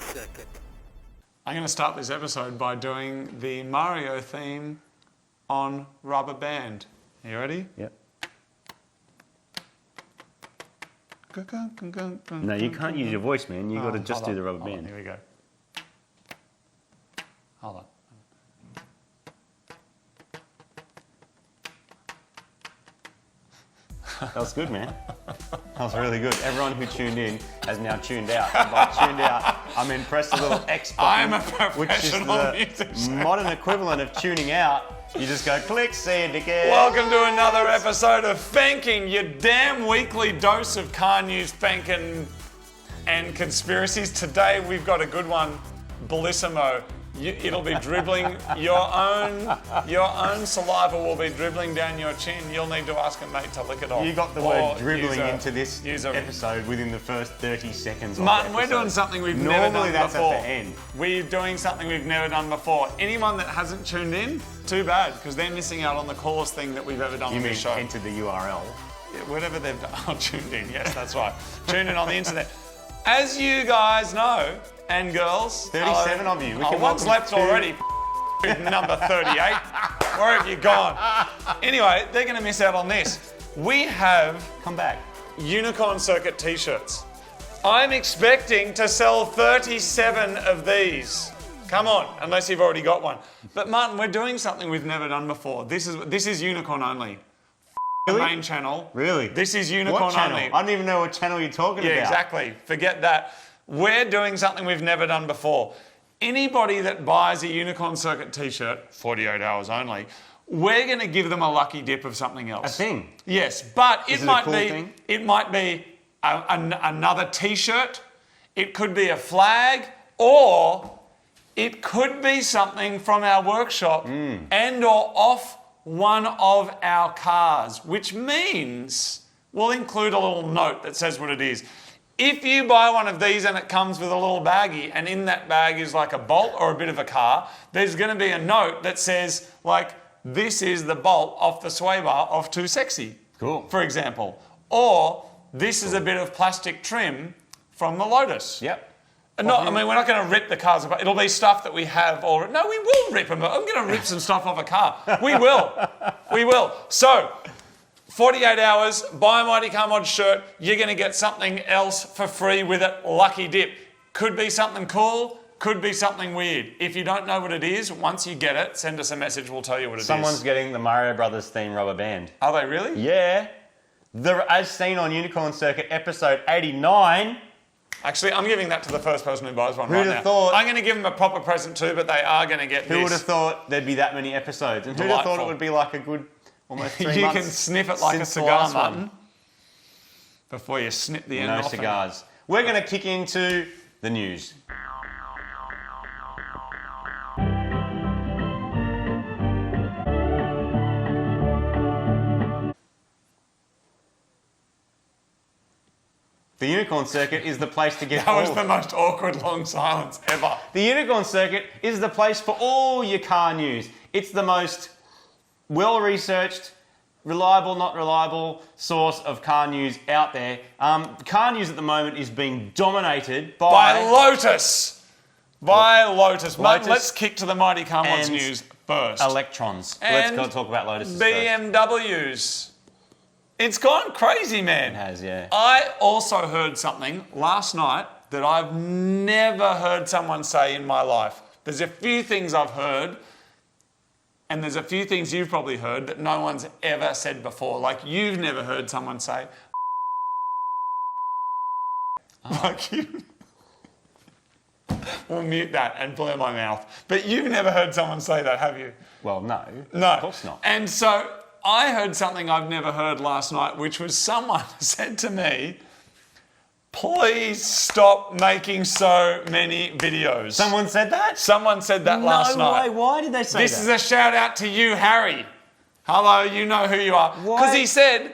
Circuit. I'm going to start this episode by doing the Mario theme on rubber band. Are you ready? Yep. No, you can't use your voice, man. You've got to just do the rubber band. Here we go. Hold on. That was good, man. That was really good. Everyone who tuned in has now tuned out. And by tuned out, I mean press the little X button, I'm a professional which is the modern equivalent of tuning out. You just go, click, see you, dickhead. Welcome to another episode of Fanking, your damn weekly dose of car news, Fanking, and conspiracies. Today we've got a good one, Bellissimo. It'll be dribbling, your own saliva will be dribbling down your chin. You'll need to ask a mate to lick it off. You got the word dribbling into this episode within the first 30 seconds of Martin, the we're episode. doing something we've never done Normally that's before. at the end. We're doing something we've never done before. Anyone that hasn't tuned in, too bad, because they're missing out on the coolest thing that we've ever done on this show. You mean entered the URL? Yeah, whatever they've done. Oh, tuned in, yes, that's right. Tuned in on the internet. As you guys know, and girls. 37 of you. One's left already. Number 38. Where have you gone? Anyway, they're going to miss out on this. We have Come back. Unicorn Circuit t-shirts. I'm expecting to sell 37 of these. Come on, unless you've already got one. But Martin, we're doing something we've never done before. This is Unicorn only. The main channel. Really? This is Unicorn What channel? only. I don't even know what channel you're talking about. Yeah, exactly. Forget that. We're doing something we've never done before. Anybody that buys a Unicorn Circuit t-shirt, 48 hours only, we're going to give them a lucky dip of something else. A thing? Yes, but Is it a cool thing? It might be another t-shirt, it could be a flag, or it could be something from our workshop and or off one of our cars, which means we'll include a little note that says what it is. If you buy one of these and it comes with a little baggie and in that bag is like a bolt or a bit of a car, there's going to be a note that says like, this is the bolt off the sway bar of Too Sexy, Cool. for example. Or this is a bit of plastic trim from the Lotus. Yep. We're not going to rip the cars apart. It'll be stuff that we have already. No, we will rip them. I'm going to rip some stuff off a car. We will. We will. So, 48 hours, buy a Mighty Car Mod shirt, you're going to get something else for free with it. Lucky dip. Could be something cool, could be something weird. If you don't know what it is, once you get it, send us a message, we'll tell you what it is. Someone's getting the Mario Brothers theme rubber band. Are they really? Yeah. As seen on Unicorn Circuit episode 89. Actually, I'm giving that to the first person who buys one Who'd right have now. thought- I'm going to give them a proper present too, but they are going to get this. Who would have thought there'd be that many episodes? And who'd have thought it would be like a good almost 3 You months can sniff it like a since the cigar, last one. Martin, before you snip the end No off. cigars. We're going to kick into the news. The Unicorn Circuit is the place to get That was the most awkward long silence ever. The Unicorn Circuit is the place for all your car news. It's the most well-researched, reliable, not reliable source of car news out there. Car news at the moment is being dominated By Lotus. By Lotus. Lotus Let's kick to the Mighty Car Mods and news first. electrons. And Let's go talk about Lotus first. BMWs. It's gone crazy, man. It has, yeah. I also heard something last night that I've never heard someone say in my life. There's a few things I've heard, and there's a few things you've probably heard that no one's ever said before. Like you've never heard someone say, like you. We'll mute that and blur my mouth. But you've never heard someone say that, have you? Well, no. No. Of course not. And so I heard something I've never heard last night, which was someone said to me, please stop making so many videos. Someone said that? Someone said that last night. No way. Why did they say This that? is a shout out to you, Harry. Hello, you know who you are. Why? Because he said,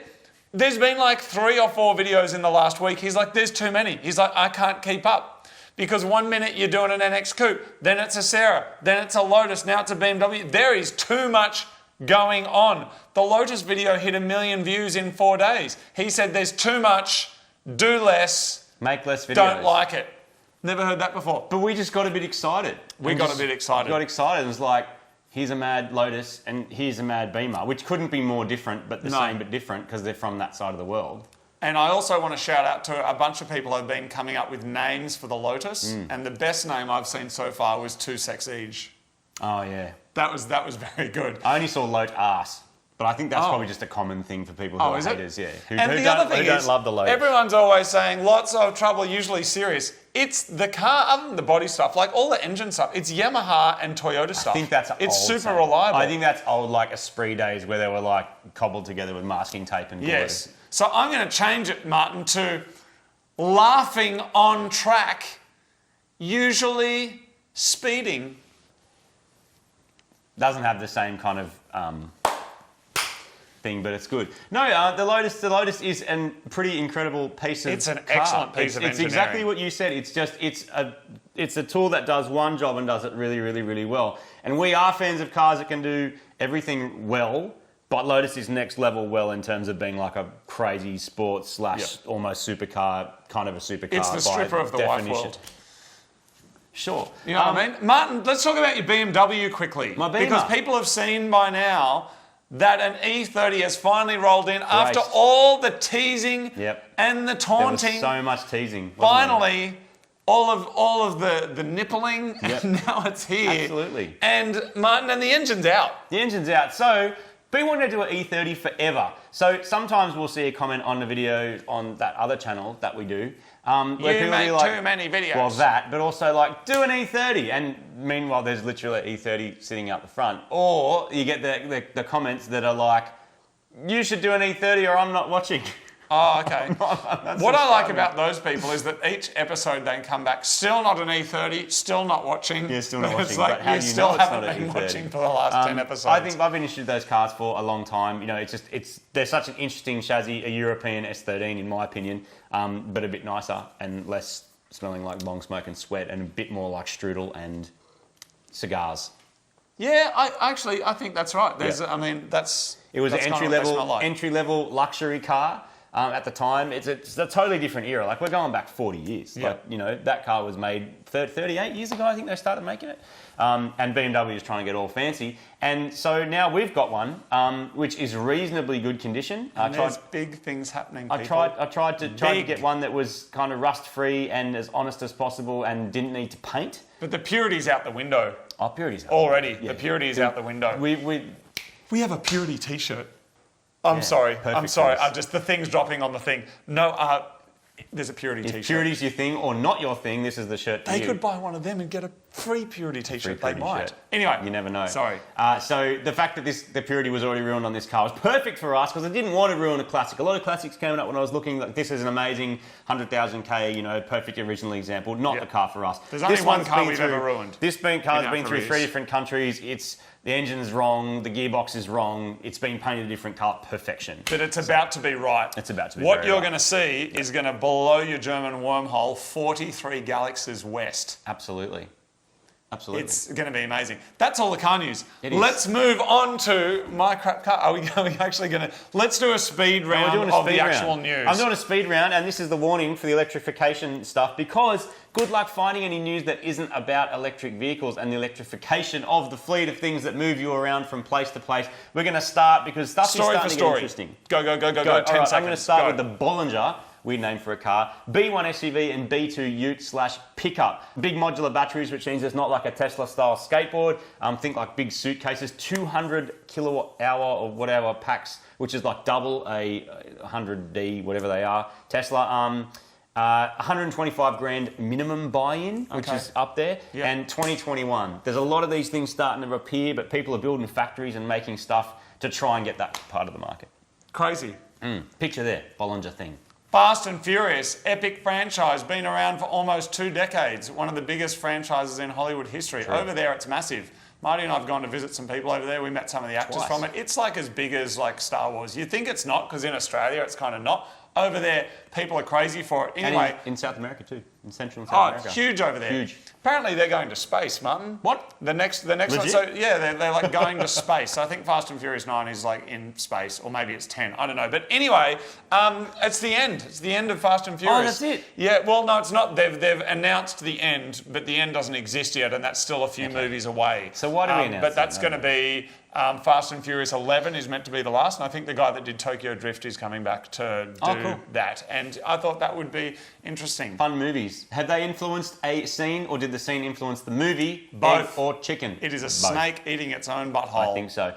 there's been like 3 or 4 videos in the last week. He's like, there's too many. He's like, I can't keep up. Because 1 minute you're doing an NX Coupe, then it's a Sarah, then it's a Lotus, now it's a BMW. There is too much going on. The Lotus video hit 1 million views in 4 days. He said there's too much, do less, Make less videos. don't like it. Never heard that before. But we just got a bit excited. We got a bit excited. Got excited. It was like, here's a mad Lotus and here's a mad Beamer, which couldn't be more different, but the same but different because they're from that side of the world. And I also want to shout out to a bunch of people who have been coming up with names for the Lotus. And the best name I've seen so far was Too Sexige. Oh, yeah. That was very good. I only saw Lote Arse. But I think that's probably just a common thing for people who are haters, yeah. Who don't love the Lotus. Everyone's always saying lots of trouble, usually serious. It's the car, other than the body stuff, like all the engine stuff, it's Yamaha and Toyota stuff. I think that's It's old super saying. reliable. I think that's old, like Esprit days where they were like cobbled together with masking tape and glue. Yes. So I'm going to change it, Martin, to laughing on track, usually speeding. Doesn't have the same kind of thing, but it's good. No, the Lotus is a pretty incredible piece of It's an car. excellent piece of It's engineering. exactly what you said. It's a tool that does one job and does it really, really, really well. And we are fans of cars that can do everything well, but Lotus is next level well in terms of being like a crazy sports / almost supercar, kind of a supercar. It's the stripper of the wife world. Sure. You know what I mean? Martin, let's talk about your BMW quickly. My Beamer. Because people have seen by now that an E30 has finally rolled in after all the teasing and the taunting. There was so much teasing. Finally, all of the nippling, and now it's here. Absolutely. And Martin, and the engine's out. The engine's out. So, been wanting to do an E30 forever. So sometimes we'll see a comment on the video on that other channel that we do. Where You people make be like, too many videos. Well, that, but also like, do an E30. And meanwhile, there's literally an E30 sitting out the front. Or you get the comments that are like, you should do an E30 or I'm not watching. Oh, okay. What I like about those people is that each episode they come back, still not an E30, still not watching. Yeah, still not watching. It's like but how you do you still know it's haven't not an been E30? watching for the last 10 episodes. I think I've been interested in those cars for a long time. You know, they're such an interesting chassis, a European S13 in my opinion, but a bit nicer and less smelling like long smoke and sweat and a bit more like strudel and cigars. Yeah, I think that's right. I mean, It was an that's kind of what they smell like. entry level luxury car. At the time, it's a totally different era. Like, we're going back 40 years. Yeah. Like, you know, that car was made 38 years ago, I think they started making it. And BMW is trying to get all fancy. And so now we've got one, which is reasonably good condition. And there's big things happening, people. I tried to get one that was kind of rust-free and as honest as possible and didn't need to paint. But the purity's out the window. Oh, purity's out. Already, Yeah. the purity is out the window. We have a purity T-shirt. I'm sorry. Choice. The thing's dropping on the thing. No, there's a purity T-shirt. If purity's your thing or not your thing, this is the shirt for you. They could buy one of them and get a free purity T-shirt. Free They purity might. shirt. Anyway. You never know. Sorry. So the fact that the purity was already ruined on this car was perfect for us because I didn't want to ruin a classic. A lot of classics came up when I was looking like this is an amazing 100,000 K, you know, perfect original example. Not the car for us. There's only one car we've ever ruined. This car's been through 3 different countries. The engine's wrong, the gearbox is wrong, it's been painted a different colour, perfection. But it's about to be right. It's about to be What very you're right. going to see is going to blow your German wormhole 43 galaxies west. Absolutely. Absolutely. It's going to be amazing. That's all the car news. It is. Let's move on to my crap car. Are we actually going to... Let's do a speed round of the actual news. I'm doing a speed round, and this is the warning for the electrification stuff, because good luck finding any news that isn't about electric vehicles and the electrification of the fleet of things that move you around from place to place. We're going to start, because stuff is starting to get interesting. Go. 10 All seconds. right, I'm going to start with the Bollinger, weird name for a car, B1 SUV and B2 ute / pickup. Big modular batteries, which means it's not like a Tesla style skateboard. Think like big suitcases, 200 kilowatt hour or whatever packs, which is like double a 100D, whatever they are, Tesla. 125 grand minimum buy-in, which is up there, and 2021. There's a lot of these things starting to appear, but people are building factories and making stuff to try and get that part of the market. Crazy. Picture there, Bollinger thing. Fast and Furious, epic franchise, been around for almost 2 decades. One of the biggest franchises in Hollywood history. True. Over there, it's massive. Marty and I have gone to visit some people over there. We met some of the actors from it. It's like as big as like Star Wars. You think it's not, because in Australia it's kind of not. Over there, people are crazy for it. Anyway, And in South America too, in Central and South America. Huge over there. Huge. Apparently they're going to space, Martin. What? The next one. Legit? So yeah, they're like going to space. So I think Fast and Furious 9 is like in space, or maybe it's 10. I don't know. But anyway, it's the end. It's the end of Fast and Furious. Oh, that's it? Yeah. Well, no, it's not. They've announced the end, but the end doesn't exist yet, and that's still a few movies away. So why do we announce But that's it? going to be Fast and Furious 11 is meant to be the last, and I think the guy that did Tokyo Drift is coming back to do that. And I thought that would be interesting. Fun movies. Have they influenced a scene, or did the scene influence the movie? Both. Egg or chicken? It is a Both. snake eating its own butthole. I think so.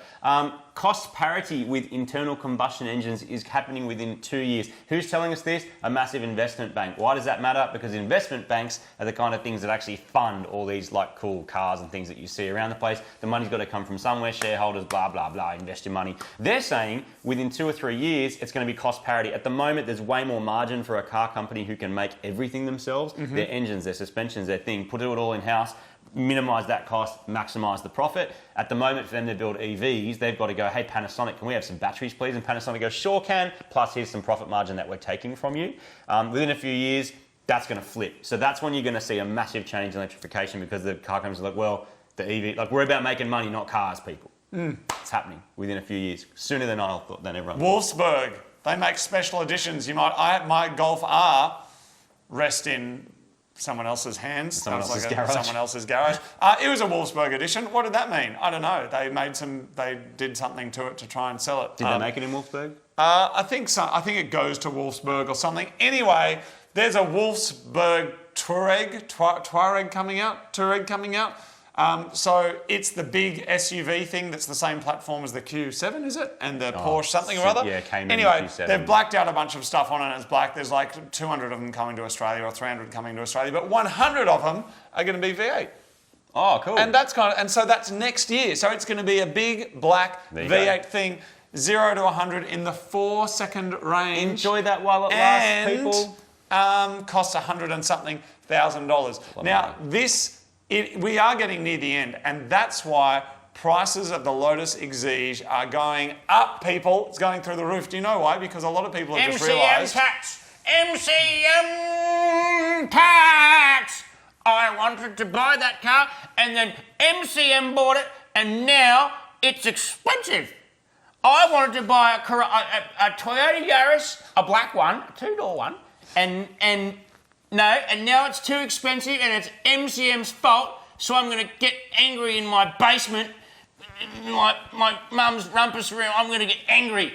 Cost parity with internal combustion engines is happening within 2 years. Who's telling us this? A massive investment bank. Why does that matter? Because investment banks are the kind of things that actually fund all these like cool cars and things that you see around the place. The money's got to come from somewhere, shareholders, blah, blah, blah, invest your money. They're saying within 2 or 3 years, it's going to be cost parity. At the moment, there's way more margin for a car company who can make everything themselves. Their engines, their suspensions, their thing, put it all in-house, minimise that cost, maximise the profit. At the moment, for them to build EVs, they've got to go, hey, Panasonic, can we have some batteries, please? And Panasonic goes, sure can, plus here's some profit margin that we're taking from you. Within a few years, that's going to flip. So that's when you're going to see a massive change in electrification, because the car companies are like, well, the EV, like, we're about making money, not cars, people. It's happening within a few years, sooner than I thought, than everyone thought. Wolfsburg, they make special editions. My Golf R rest in someone else's hands. Someone Sounds else's garage. Someone else's garage. It was a Wolfsburg edition. What did that mean? I don't know. They did something to it to try and sell it. Did they make it in Wolfsburg? I think so. I think it goes to Wolfsburg or something. Anyway, there's a Wolfsburg Touareg coming out. So it's the big SUV thing that's the same platform as the Q7, is it? And the Porsche something or other? Yeah, Cayman anyway, Q7. they've blacked out a bunch of stuff on it and it's black. There's like 200 of them coming to Australia or 300 coming to Australia, but 100 of them are going to be V8. Oh, cool. And so that's next year. So it's going to be a big black V8 thing, 0 to 100 in the 4-second range. Enjoy that while it lasts, people. Costs $100 and something thousand. Now, we are getting near the end, and that's why prices of the Lotus Exige are going up, people. It's going through the roof. Do you know why? Because a lot of people have just realised... MCM tax! I wanted to buy that car, and then MCM bought it, and now it's expensive. I wanted to buy a Toyota Yaris, a black one, a two-door one, and now it's too expensive and it's MCM's fault, so I'm going to get angry in my basement, in my mum's rumpus room. I'm going to get angry.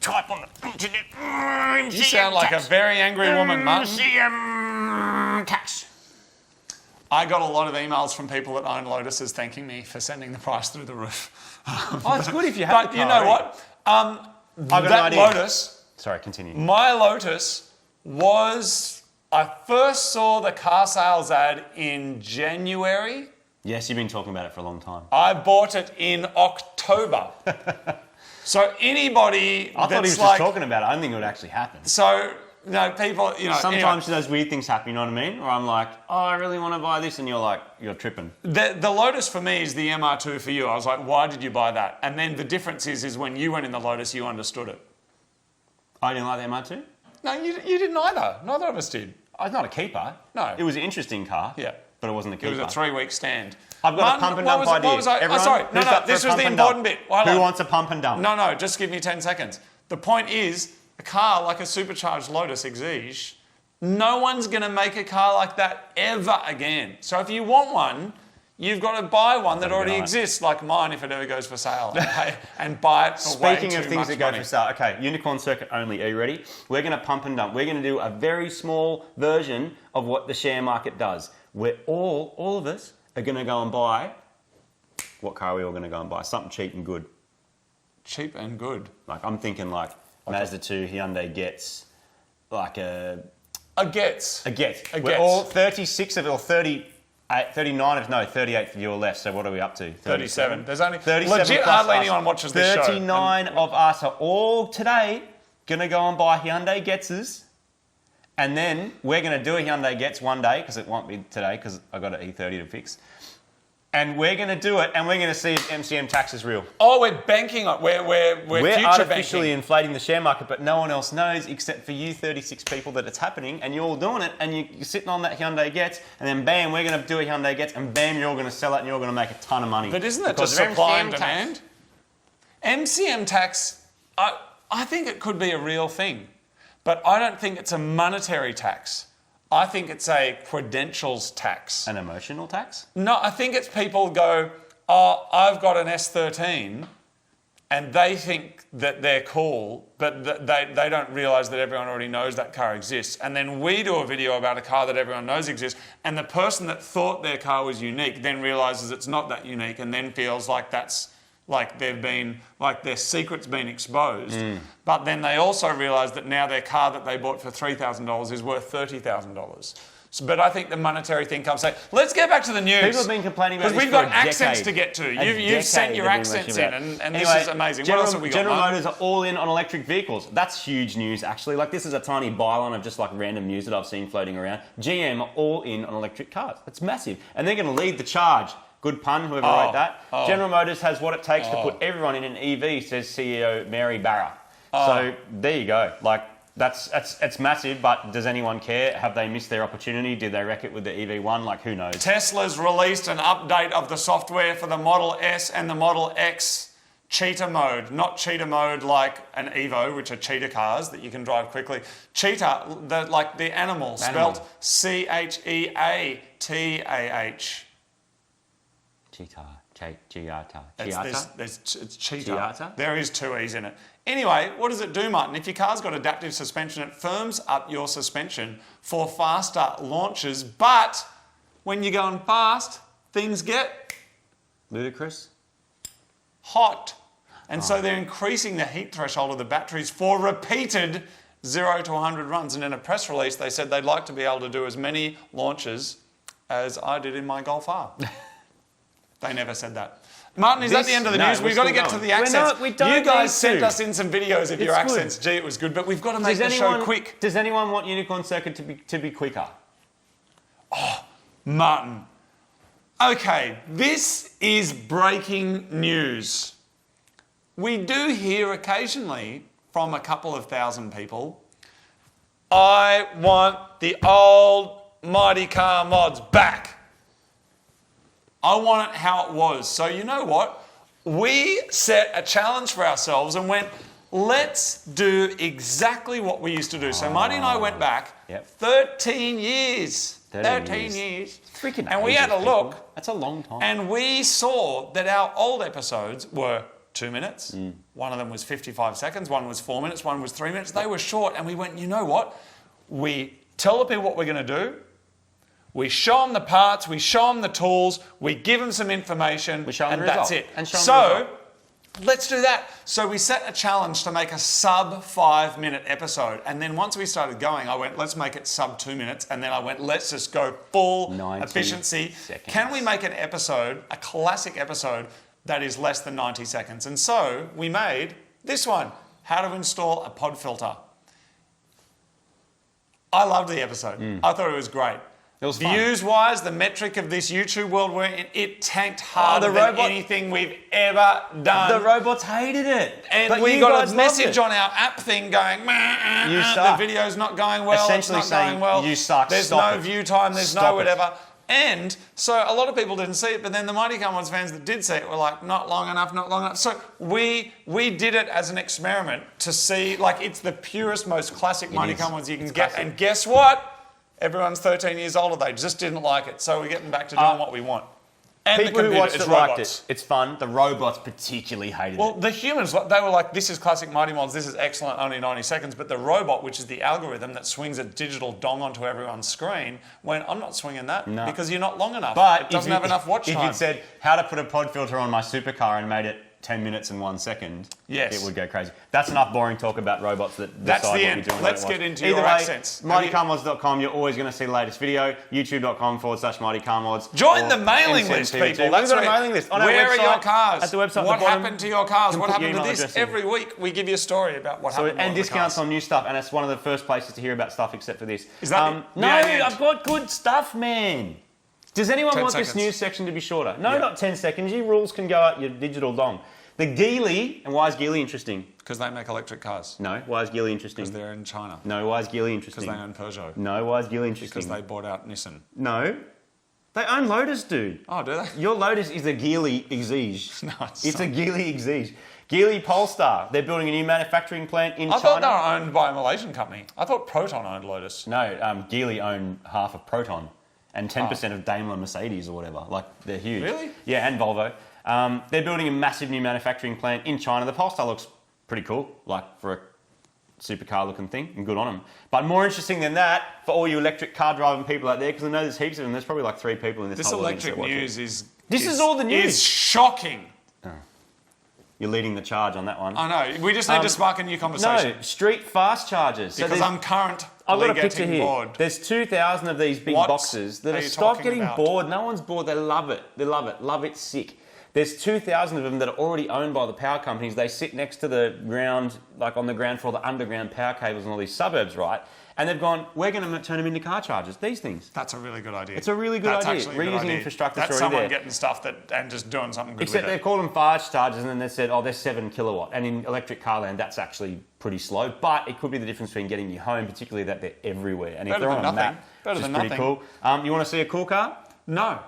Type on the internet. MCM You sound like tax. a very angry woman, Martin. MCM tax. I got a lot of emails from people that own Lotuses thanking me for sending the price through the roof. Oh, it's good if you have But the you car, know right? what? I've got an That idea. Lotus, Sorry, continue. my Lotus was... I first saw the car sales ad in January. Yes, you've been talking about it for a long time. I bought it in October. So anybody I thought he was that's just like... talking about it. I didn't think it would actually happen. So, people, Sometimes those weird things happen, you know what I mean? Or I'm like, oh, I really want to buy this, and you're like, you're tripping. The Lotus for me is the MR2 for you. I was like, why did you buy that? And then the difference is when you went in the Lotus, you understood it. I didn't like the MR2? No, you didn't either. Neither of us did. It's not a keeper. No. It was an interesting car. Yeah. But it wasn't a It keeper. was a 3-week stand. I've got Martin, a pump and what dump was it- idea. what was I- Everyone, sorry, who's up for this a was pump the and dump? important bit. Hold Who on. wants a pump and dump? No, just give me 10 seconds. The point is, a car like a supercharged Lotus Exige, no one's going to make a car like that ever again. So if you want one, you've got to buy one that already right. exists, like mine if it ever goes for sale, and buy it for way Speaking of too things much that go money. for sale, okay, unicorn circuit only. Are you ready? We're going to pump and dump. We're going to do a very small version of what the share market does. Where all of us are going to go and buy. What car are we all going to go and buy? Something cheap and good. Cheap and good. Like I'm thinking like Mazda 2, Hyundai Getz, like a Getz. Getz. A We're Getz. all 36 of it, or 39 of no, 38 for you or less. So what are we up to? 37. There's only 37 legit plus hardly us. anyone watches this show. 39 of us are all today going to go and buy Hyundai Getz's. And then we're going to do a Hyundai Getz one day, because it won't be today because I got an E30 to fix. And we're going to do it, and we're going to see if MCM tax is real. Oh, we're banking on we're future artificially banking. inflating the share market, but no one else knows except for you 36 people that it's happening, and you're all doing it, and you're sitting on that Hyundai Getz, and then bam, we're going to do a Hyundai Getz, and bam, you're all going to sell it, and you're all going to make a ton of money. But isn't that because just of supply and MCM tax. demand? MCM tax, I think it could be a real thing, but I don't think it's a monetary tax. I think it's a credentials tax. An emotional tax? No, I think it's people go, oh, I've got an S13, and they think that they're cool, but they don't realise that everyone already knows that car exists. And then we do a video about a car that everyone knows exists, and the person that thought their car was unique then realises it's not that unique, and then feels like that's like their secret's been exposed. But then they also realise that now their car that they bought for $3,000 is worth $30,000. So, but I think the monetary thing comes. Let's get back to the news. People have been complaining about this because we've for got a accents decade. to get to. A You've sent your decade they've been accents mentioning in, about. and Anyway, this is amazing. What else have we got? General Mark? Motors are all in on electric vehicles. That's huge news, actually. Like, this is a tiny byline of just like random news that I've seen floating around. GM are all in on electric cars. That's massive, and they're going to lead the charge. Good pun, whoever wrote that. General Motors has what it takes to put everyone in an EV, says CEO Mary Barra. So there you go. Like, it's massive, but does anyone care? Have they missed their opportunity? Did they wreck it with the EV1? Like, who knows? Tesla's released an update of the software for the Model S and the Model X cheetah mode. Not cheetah mode like an Evo, which are cheetah cars that you can drive quickly. Cheetah, like the animal, spelt Cheatah. Cheetah. It's cheetah. Cheetah? There is two E's in it. Anyway, what does it do, Martin? If your car's got adaptive suspension, it firms up your suspension for faster launches. But when you're going fast, things get Ludicrous. hot. And so they're increasing the heat threshold of the batteries for repeated 0 to 100 runs. And in a press release, they said they'd like to be able to do as many launches as I did in my Golf R. They never said that. Martin, is that the end of the news? We've got to get to the accents. We don't you guys need sent to. us in some videos of your It's good. accents. Gee, it was good, but we've got to make the show quick. Does anyone want Unicorn Circuit to be quicker? Martin. Okay, this is breaking news. We do hear occasionally from a couple of thousand people, I want the old Mighty Car mods back. I want it how it was. So you know what? We set a challenge for ourselves and went, let's do exactly what we used to do. So Marty and I went back 13 years. 13 years. Freaking and we had a people. look. That's a long time. And we saw that our old episodes were 2 minutes. One of them was 55 seconds. One was 4 minutes. One was 3 minutes. They were short. And we went, you know what? We tell the people what we're going to do. We show them the parts. We show them the tools. We give them some information. We show them and the that's result. it. And show them the result. Let's do that. So we set a challenge to make a sub 5 minute episode. And then once we started going, I went, let's make it sub 2 minutes. And then I went, let's just go full 90 efficiency. seconds. Can we make an episode, a classic episode, that is less than 90 seconds? And so we made this one, how to install a pod filter. I loved the episode. I thought it was great. It was fun. Views-wise, the metric of this YouTube world we're in, it tanked harder the than anything we've ever done. The robots hated it. And but we you got guys a loved message it. on our app thing going, You the suck. video's not going well, Essentially it's not saying, going well. you suck, There's stop no it. view time, there's Stop no it. whatever. And so a lot of people didn't see it, but then the Mighty Commons fans that did see it were like, not long enough, not long enough. So we did it as an experiment to see, like, it's the purest, most classic Mighty is. Commons you can It's get. classic. And guess what? Everyone's 13 years older. They just didn't like it. So we're getting back to doing what we want. And People the who computer, watched it's it liked robots. it. It's fun. The robots particularly hated Well, it. the humans, they were like, this is classic Mighty Mods, this is excellent, only 90 seconds. But the robot, which is the algorithm that swings a digital dong onto everyone's screen, went, I'm not swinging that because you're not long enough. But it doesn't have enough watch if time. you'd said how to put a pod filter on my supercar and made it 10 minutes and 1 second, Yes. it would go crazy. That's enough boring talk about robots that That's decide the what end. we do and Let's don't get watch. into Either your way, accents. MightyCarMods.com, you're always going to see the latest video. YouTube.com/MightyCarMods. Join or the mailing NCM list, TV2. people. We've That's got a where- mailing list on our Where website. are your cars? At the website. What at the bottom. happened to your cars? You What can put your happened to email this? address in. Every week we give you a story about what happened to And one of the discounts cars. on new stuff, and it's one of the first places to hear about stuff except for this. Is that no, the end? I've got good stuff, man. Does anyone 10 want this seconds. news section to be shorter? No, Yeah. not 10 seconds. Your rules can go out your digital dong. The Geely, and why is Geely interesting? Because they make electric cars. No, why is Geely interesting? Because they're in China. No, why is Geely Because interesting? they own Peugeot. No, why is Geely interesting? Because they bought out Nissan. No, they own Lotus, dude. Oh, do they? Your Lotus is a Geely Exige. No, It's a Geely Exige. Geely Polestar. They're building a new manufacturing plant in I China. thought they were owned by a Malaysian company. I thought Proton owned Lotus. No, Geely own half of Proton and 10% of Daimler Mercedes or whatever. Like, they're huge. Really? Yeah, and Volvo. They're building a massive new manufacturing plant in China. The Polestar looks pretty cool, like for a supercar looking thing, and good on them. But more interesting than that, for all you electric car driving people out there, because I know there's heaps of them, there's probably like 3 people in this This whole audience electric that watch it. news is... This is all the news. Is shocking. You're leading the charge on that one. I know. We just need to spark a new conversation. No, street fast chargers. So Because there's- I'm currently I've got a picture getting here. bored. There's 2,000 of these big What boxes that are are you stop talking getting about? bored. No one's bored. They love it. They love it. Love it sick. There's 2,000 of them that are already owned by the power companies. They sit next to the ground, like on the ground for all the underground power cables in all these suburbs, right? And they've gone, we're going to turn them into car chargers. These things. That's a really good idea. It's a really good That's idea. actually a good Reusing idea. infrastructure's That's already someone there. getting stuff and just doing something good Except with they it. call them fast chargers, and then they said, oh, they're 7 kilowatt. And in electric car land, that's actually pretty slow. But it could be the difference between getting you home, particularly that they're everywhere. And if Better they're than on a nothing. map, Better it's than pretty nothing. cool. You want to see a cool car? No.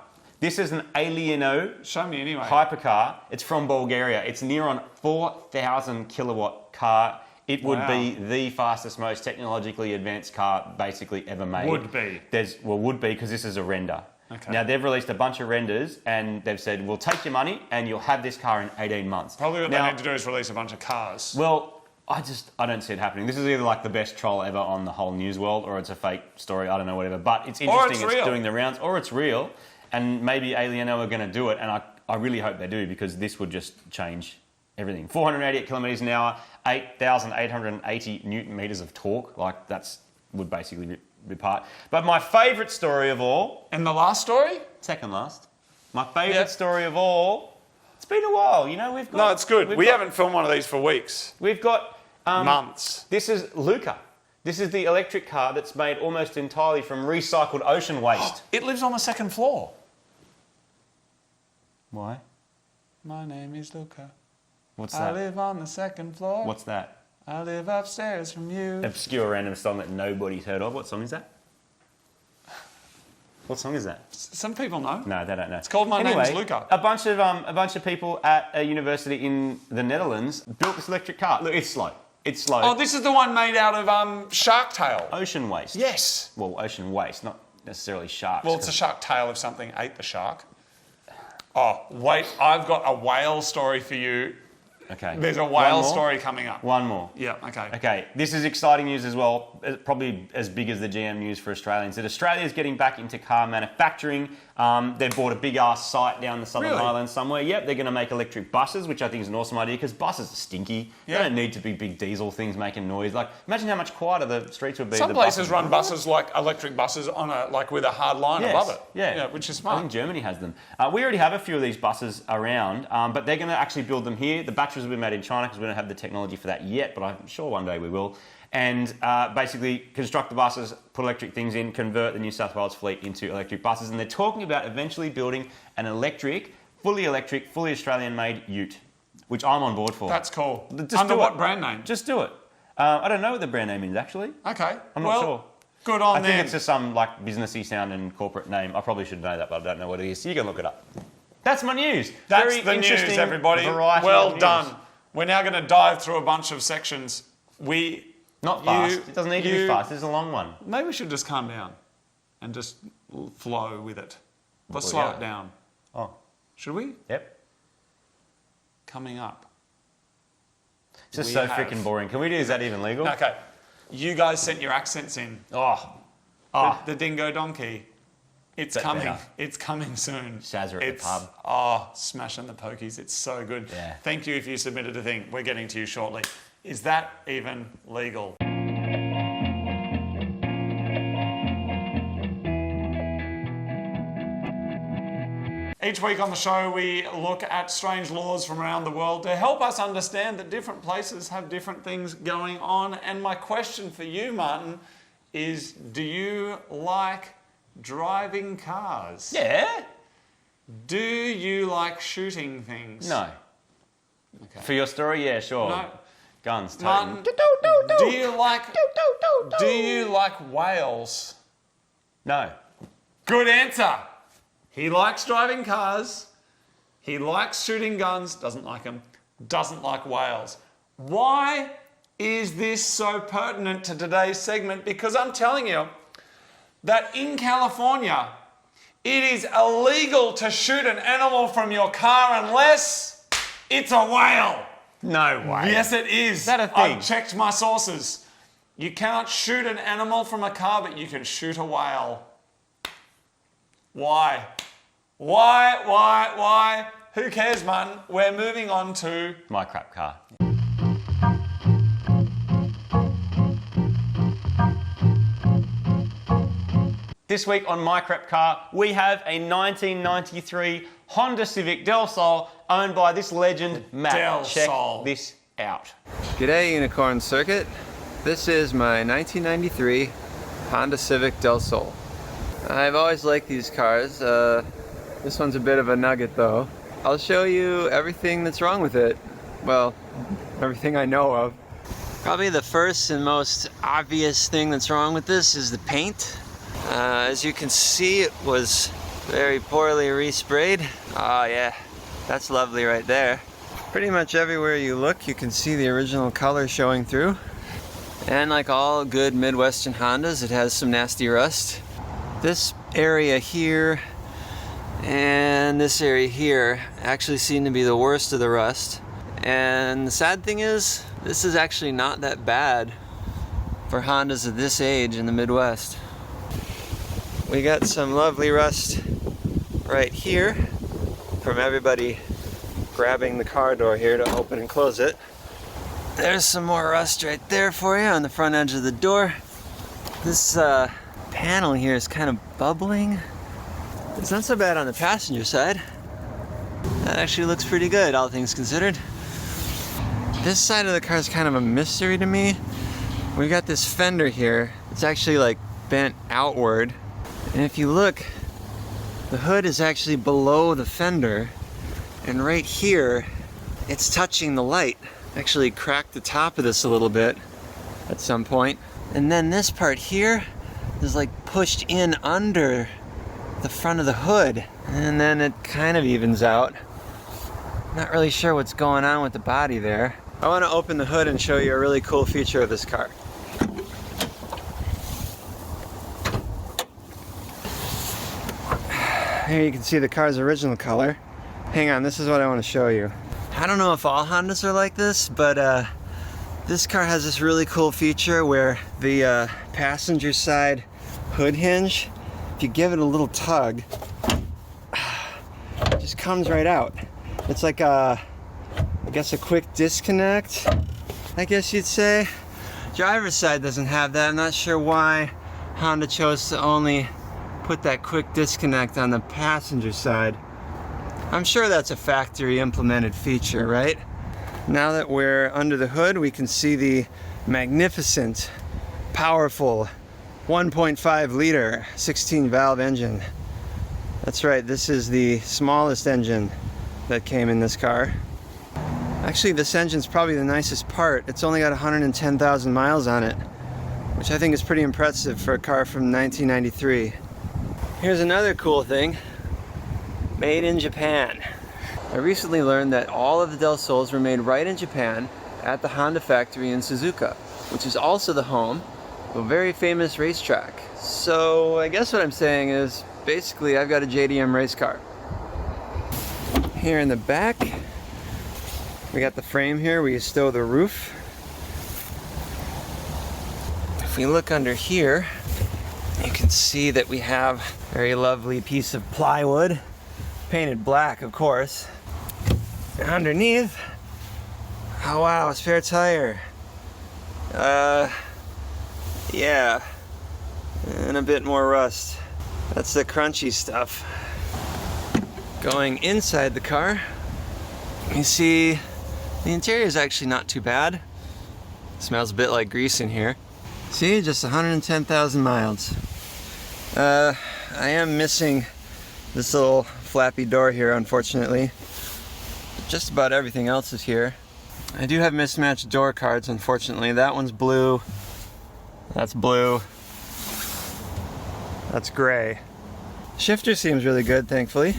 This is an Alieno Show me anyway. hypercar. It's from Bulgaria. It's near on 4,000 kilowatt car. It would Wow. be the fastest, most technologically advanced car basically ever made. Would be. Would be because this is a render. Okay. Now they've released a bunch of renders and they've said, we'll take your money and you'll have this car in 18 months. Probably what now, they need to do is release a bunch of cars. Well, I don't see it happening. This is either like the best troll ever on the whole news world, or it's a fake story. I don't know, whatever. But it's interesting. it's real. doing the rounds, or it's real, and maybe Alieno are going to do it. And I really hope they do, because this would just change everything. 488 kilometers an hour, 8,880 newton meters of torque. Like would basically be part. But my favourite story of all, And the last story? second last, my favourite Yeah. story of all. It's been a while, you know. We've got. No, it's good. we've We got- haven't filmed one of these for weeks. We've got. Months. This is Luca. This is the electric car that's made almost entirely from recycled ocean waste. It lives on the second floor. Why? My name is Luca. What's I that? live on the second floor. What's that? I live upstairs from you. Obscure random song that nobody's heard of. What song is that? What song is that? Some people know. No, they don't know. It's called My Name's Luca. A bunch of people at a university in the Netherlands built this electric car. Look, it's slow. It's slow. Oh, this is the one made out of shark tail. Ocean waste. Yes. Well, ocean waste, not necessarily sharks. Well, it's a shark tail if something ate the shark. Oh, wait, I've got a whale story for you. Okay. There's a One whale more? story coming up. One more. Yeah, okay. Okay, this is exciting news as well, probably as big as the GM news for Australians, that Australia is getting back into car manufacturing. They've bought a big-ass site down the Southern Really? Highlands somewhere. Yep, they're going to make electric buses, which I think is an awesome idea, because buses are stinky. Yeah. They don't need to be big diesel things making noise. Like, imagine how much quieter the streets would be. Some if the places run buses like electric buses on with a hard line Yes, above it. yeah. Which is I smart. think Germany has them. We already have a few of these buses around, but they're going to actually build them here. The batteries will be made in China because we don't have the technology for that yet, but I'm sure one day we will. And basically construct the buses, put electric things in, convert the New South Wales fleet into electric buses. And they're talking about eventually building an electric, fully Australian-made ute, which I'm on board for. That's cool. Just Under do what it. brand name? Just do it. I don't know what the brand name is, actually. Okay. I'm not sure. Good on I think them. it's just some like businessy sound and corporate name. I probably should know that, but I don't know what it is. So you can look it up. That's my news. That's Very the news, interesting everybody. variety Well of news. done. We're now going to dive through a bunch of sections. Not fast. It doesn't need to be fast. This is a long one. Maybe we should just calm down and just flow with it. Let's Well, slow yeah. it down. Oh, Should we? yep. Coming up. It's just We so have- freaking boring. Can we do? Is that even legal? Okay. You guys sent your accents in. Oh, The dingo donkey. It's Bit coming. better. It's coming soon. Shazza at the It's- pub. Oh, smashing the pokies. It's so good. Yeah. Thank you if you submitted a thing. We're getting to you shortly. Is that even legal? Each week on the show, we look at strange laws from around the world to help us understand that different places have different things going on. And my question for you, Martin, is do you like driving cars. Yeah. Do you like shooting things? No. Okay. For your story, yeah, sure. No. Guns, Martin, totem. do you like whales? No. Good answer. He likes driving cars. He likes shooting guns. Doesn't like them. Doesn't like whales. Why is this so pertinent to today's segment? Because I'm telling you that in California, it is illegal to shoot an animal from your car unless it's a whale. No way. Yes, it is. Is that a thing? I've checked my sources. You cannot shoot an animal from a car, but you can shoot a whale. Why? Why? Who cares, Martin? We're moving on to... mycrapcar. This week on mycrapcar, we have a 1993 Honda Civic Del Sol owned by this legend, Matt. Del Check Sol. this out. G'day Unicorn Circuit. This is my 1993 Honda Civic Del Sol. I've always liked these cars. This one's a bit of a nugget though. I'll show you everything that's wrong with it. Well, everything I know of. Probably the first and most obvious thing that's wrong with this is the paint. As you can see, it was very poorly resprayed. Oh yeah, that's lovely right there. Pretty much everywhere you look, you can see the original color showing through. And like all good Midwestern Hondas, it has some nasty rust. This area here and this area here actually seem to be the worst of the rust. And the sad thing is, this is actually not that bad for Hondas of this age in the Midwest. We got some lovely rust right here from everybody grabbing the car door here to open and close it. There's some more rust right there for you on the front edge of the door. This panel here is kind of bubbling. It's not so bad on the passenger side. That actually looks pretty good, all things considered. This side of the car is kind of a mystery to me. We got this fender here. It's actually like bent outward. And if you look, the hood is actually below the fender. And right here, it's touching the light. Actually cracked the top of this a little bit at some point. And then this part here is like pushed in under the front of the hood. And then it kind of evens out. Not really sure what's going on with the body there. I want to open the hood and show you a really cool feature of this car. Here you can see the car's original color. Hang on, this is what I want to show you. I don't know if all Hondas are like this, but this car has this really cool feature where the passenger side hood hinge, if you give it a little tug, it just comes right out. It's like I guess a quick disconnect, I guess you'd say. Driver's side doesn't have that. I'm not sure why Honda chose to only put that quick disconnect on the passenger side. I'm sure that's a factory implemented feature, right? Now that we're under the hood, we can see the magnificent, powerful 1.5 liter 16 valve engine. That's right, this is the smallest engine that came in this car. Actually, this engine's probably the nicest part. It's only got 110,000 miles on it, which I think is pretty impressive for a car from 1993. Here's another cool thing. Made in Japan. I recently learned that all of the Del Sols were made right in Japan at the Honda factory in Suzuka, which is also the home of a very famous racetrack. So I guess what I'm saying is, basically I've got a JDM race car. Here in the back, we got the frame here where you stow the roof. If we look under here, you can see that we have a very lovely piece of plywood, painted black, of course. And underneath, oh wow, a spare tire. Yeah, and a bit more rust. That's the crunchy stuff. Going inside the car, you see the interior is actually not too bad. Smells a bit like grease in here. See, just 110,000 miles. I am missing this little flappy door here, unfortunately. Just about everything else is here. I do have mismatched door cards, unfortunately. That one's blue. That's blue. That's gray. Shifter seems really good, thankfully.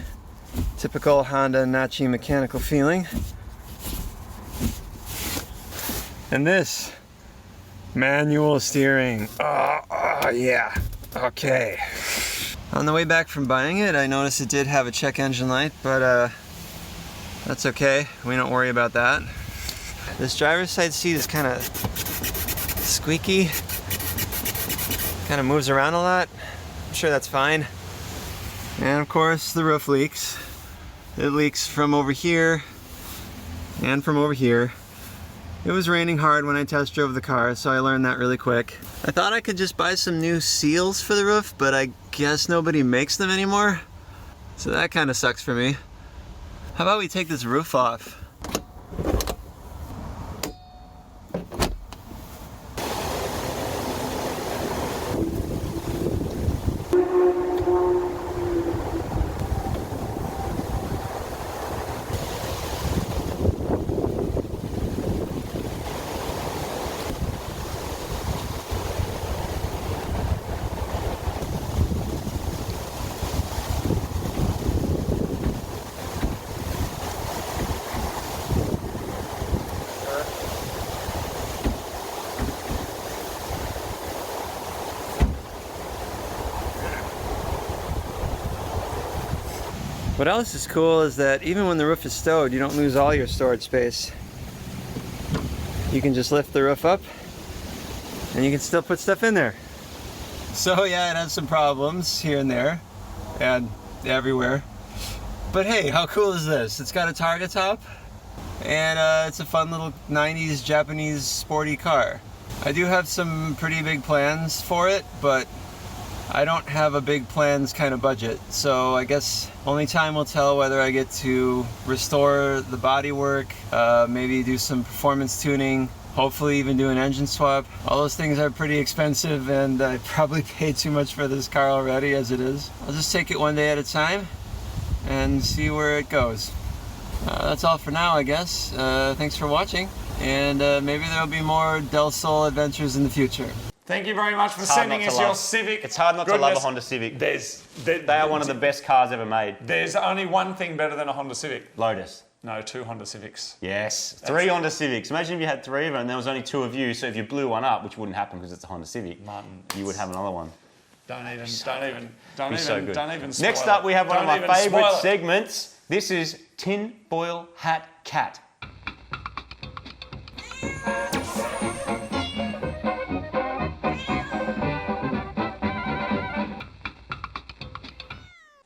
Typical Honda Nachi mechanical feeling. And this, manual steering. Oh yeah, okay. On the way back from buying it, I noticed it did have a check engine light, but that's okay. We don't worry about that. This driver's side seat is kind of squeaky. Kind of moves around a lot. I'm sure that's fine. And of course, the roof leaks. It leaks from over here and from over here. It was raining hard when I test drove the car, so I learned that really quick. I thought I could just buy some new seals for the roof, but I guess nobody makes them anymore. So that kind of sucks for me. How about we take this roof off? What else is cool is that even when the roof is stowed, you don't lose all your storage space. You can just lift the roof up and you can still put stuff in there. So yeah, it has some problems here and there and everywhere. But hey, how cool is this? It's got a targa top and it's a fun little 90s Japanese sporty car. I do have some pretty big plans for it, but I don't have a big plans kind of budget, so I guess only time will tell whether I get to restore the bodywork, maybe do some performance tuning, hopefully even do an engine swap. All those things are pretty expensive and I probably paid too much for this car already as it is. I'll just take it one day at a time and see where it goes. That's all for now, I guess. Thanks for watching, and maybe there'll be more Del Sol adventures in the future. Thank you very much for sending us your Civic. It's hard not to love a Honda Civic. They are one of the best cars ever made. There's only one thing better than a Honda Civic. Lotus. No, 2 Honda Civics. Yes, 3 Honda Civics. Imagine if you had 3 of them and there was only 2 of you, so if you blew one up, which wouldn't happen because it's a Honda Civic, Martin, you would have another one. Don't even spoil Next up, we have one of Don't my even favourite spoil it. segments. This is Tin Foil Hat Cat.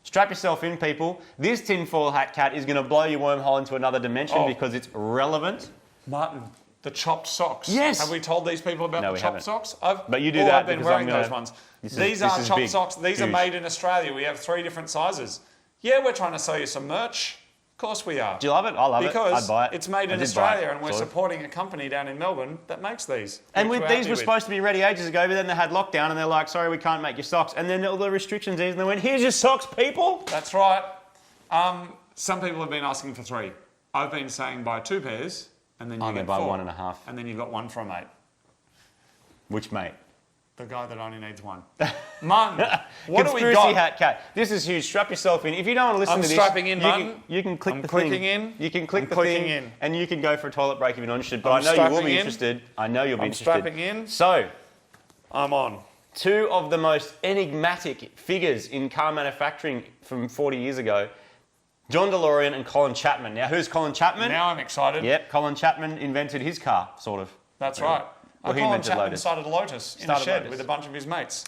Strap yourself in, people. This tinfoil hat cat is going to blow your wormhole into another dimension because it's relevant. Martin, the chopped socks. Yes. Have we told these people about the chopped haven't. socks? But you do I've that been because wearing I'm gonna- those ones. This These is are chopped big, socks. These are huge. made in Australia. We have 3 different sizes. Yeah, we're trying to sell you some merch. Of course we are. Do you love it? I love because it. I'd buy it. it's made in I did buy it, Australia and we're sort of. supporting a company down in Melbourne that makes these. And which with we're these happy were with. supposed to be ready ages ago, but then they had lockdown and they're like, sorry, we can't make your socks. And then all the restrictions eased and they went, here's your socks, people. That's right. Some people have been asking for 3. I've been saying buy 2 pairs and then you get buy 4. 1.5. And then you've got 1 for a mate. Which mate? The guy that only needs 1. Martin, what do we Conspiracy got? hat cat. This is huge. Strap yourself in. If you don't want to listen I'm to this, strapping in, you Martin. can, you can click I'm the clicking thing. in. You can click I'm the clicking thing, in. and you can go for a toilet break if you're not interested. But I'm I know you will strapping be in. interested. I know you'll be I'm interested. strapping in. So, I'm on. 2 of the most enigmatic figures in car manufacturing from 40 years ago, John Delorean and Colin Chapman. Now, who's Colin Chapman? Now I'm excited. Yep, Colin Chapman invented his car, sort of. That's right. Well, he Colin invented Chapman Lotus. started Lotus in a Started shed Lotus. with a bunch of his mates.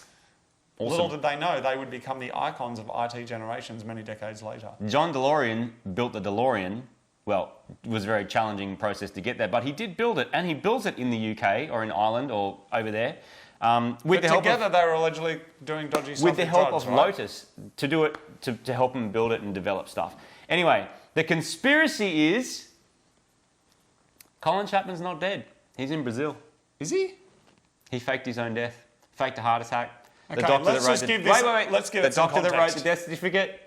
Awesome. Little did they know they would become the icons of IT generations many decades later. John Delorean built the Delorean. Well, it was a very challenging process to get there, but he did build it, and he built it in the UK or in Ireland or over there. With But together they were allegedly doing dodgy stuff with the help drugs, of right? Lotus to do it, to help him build it and develop stuff. Anyway, the conspiracy is Colin Chapman's not dead. He's in Brazil. Is he? He faked his own death, faked a heart attack. The doctor let's that wrote just the, give this. wait. Let's give the it some doctor that wrote context. the death certificate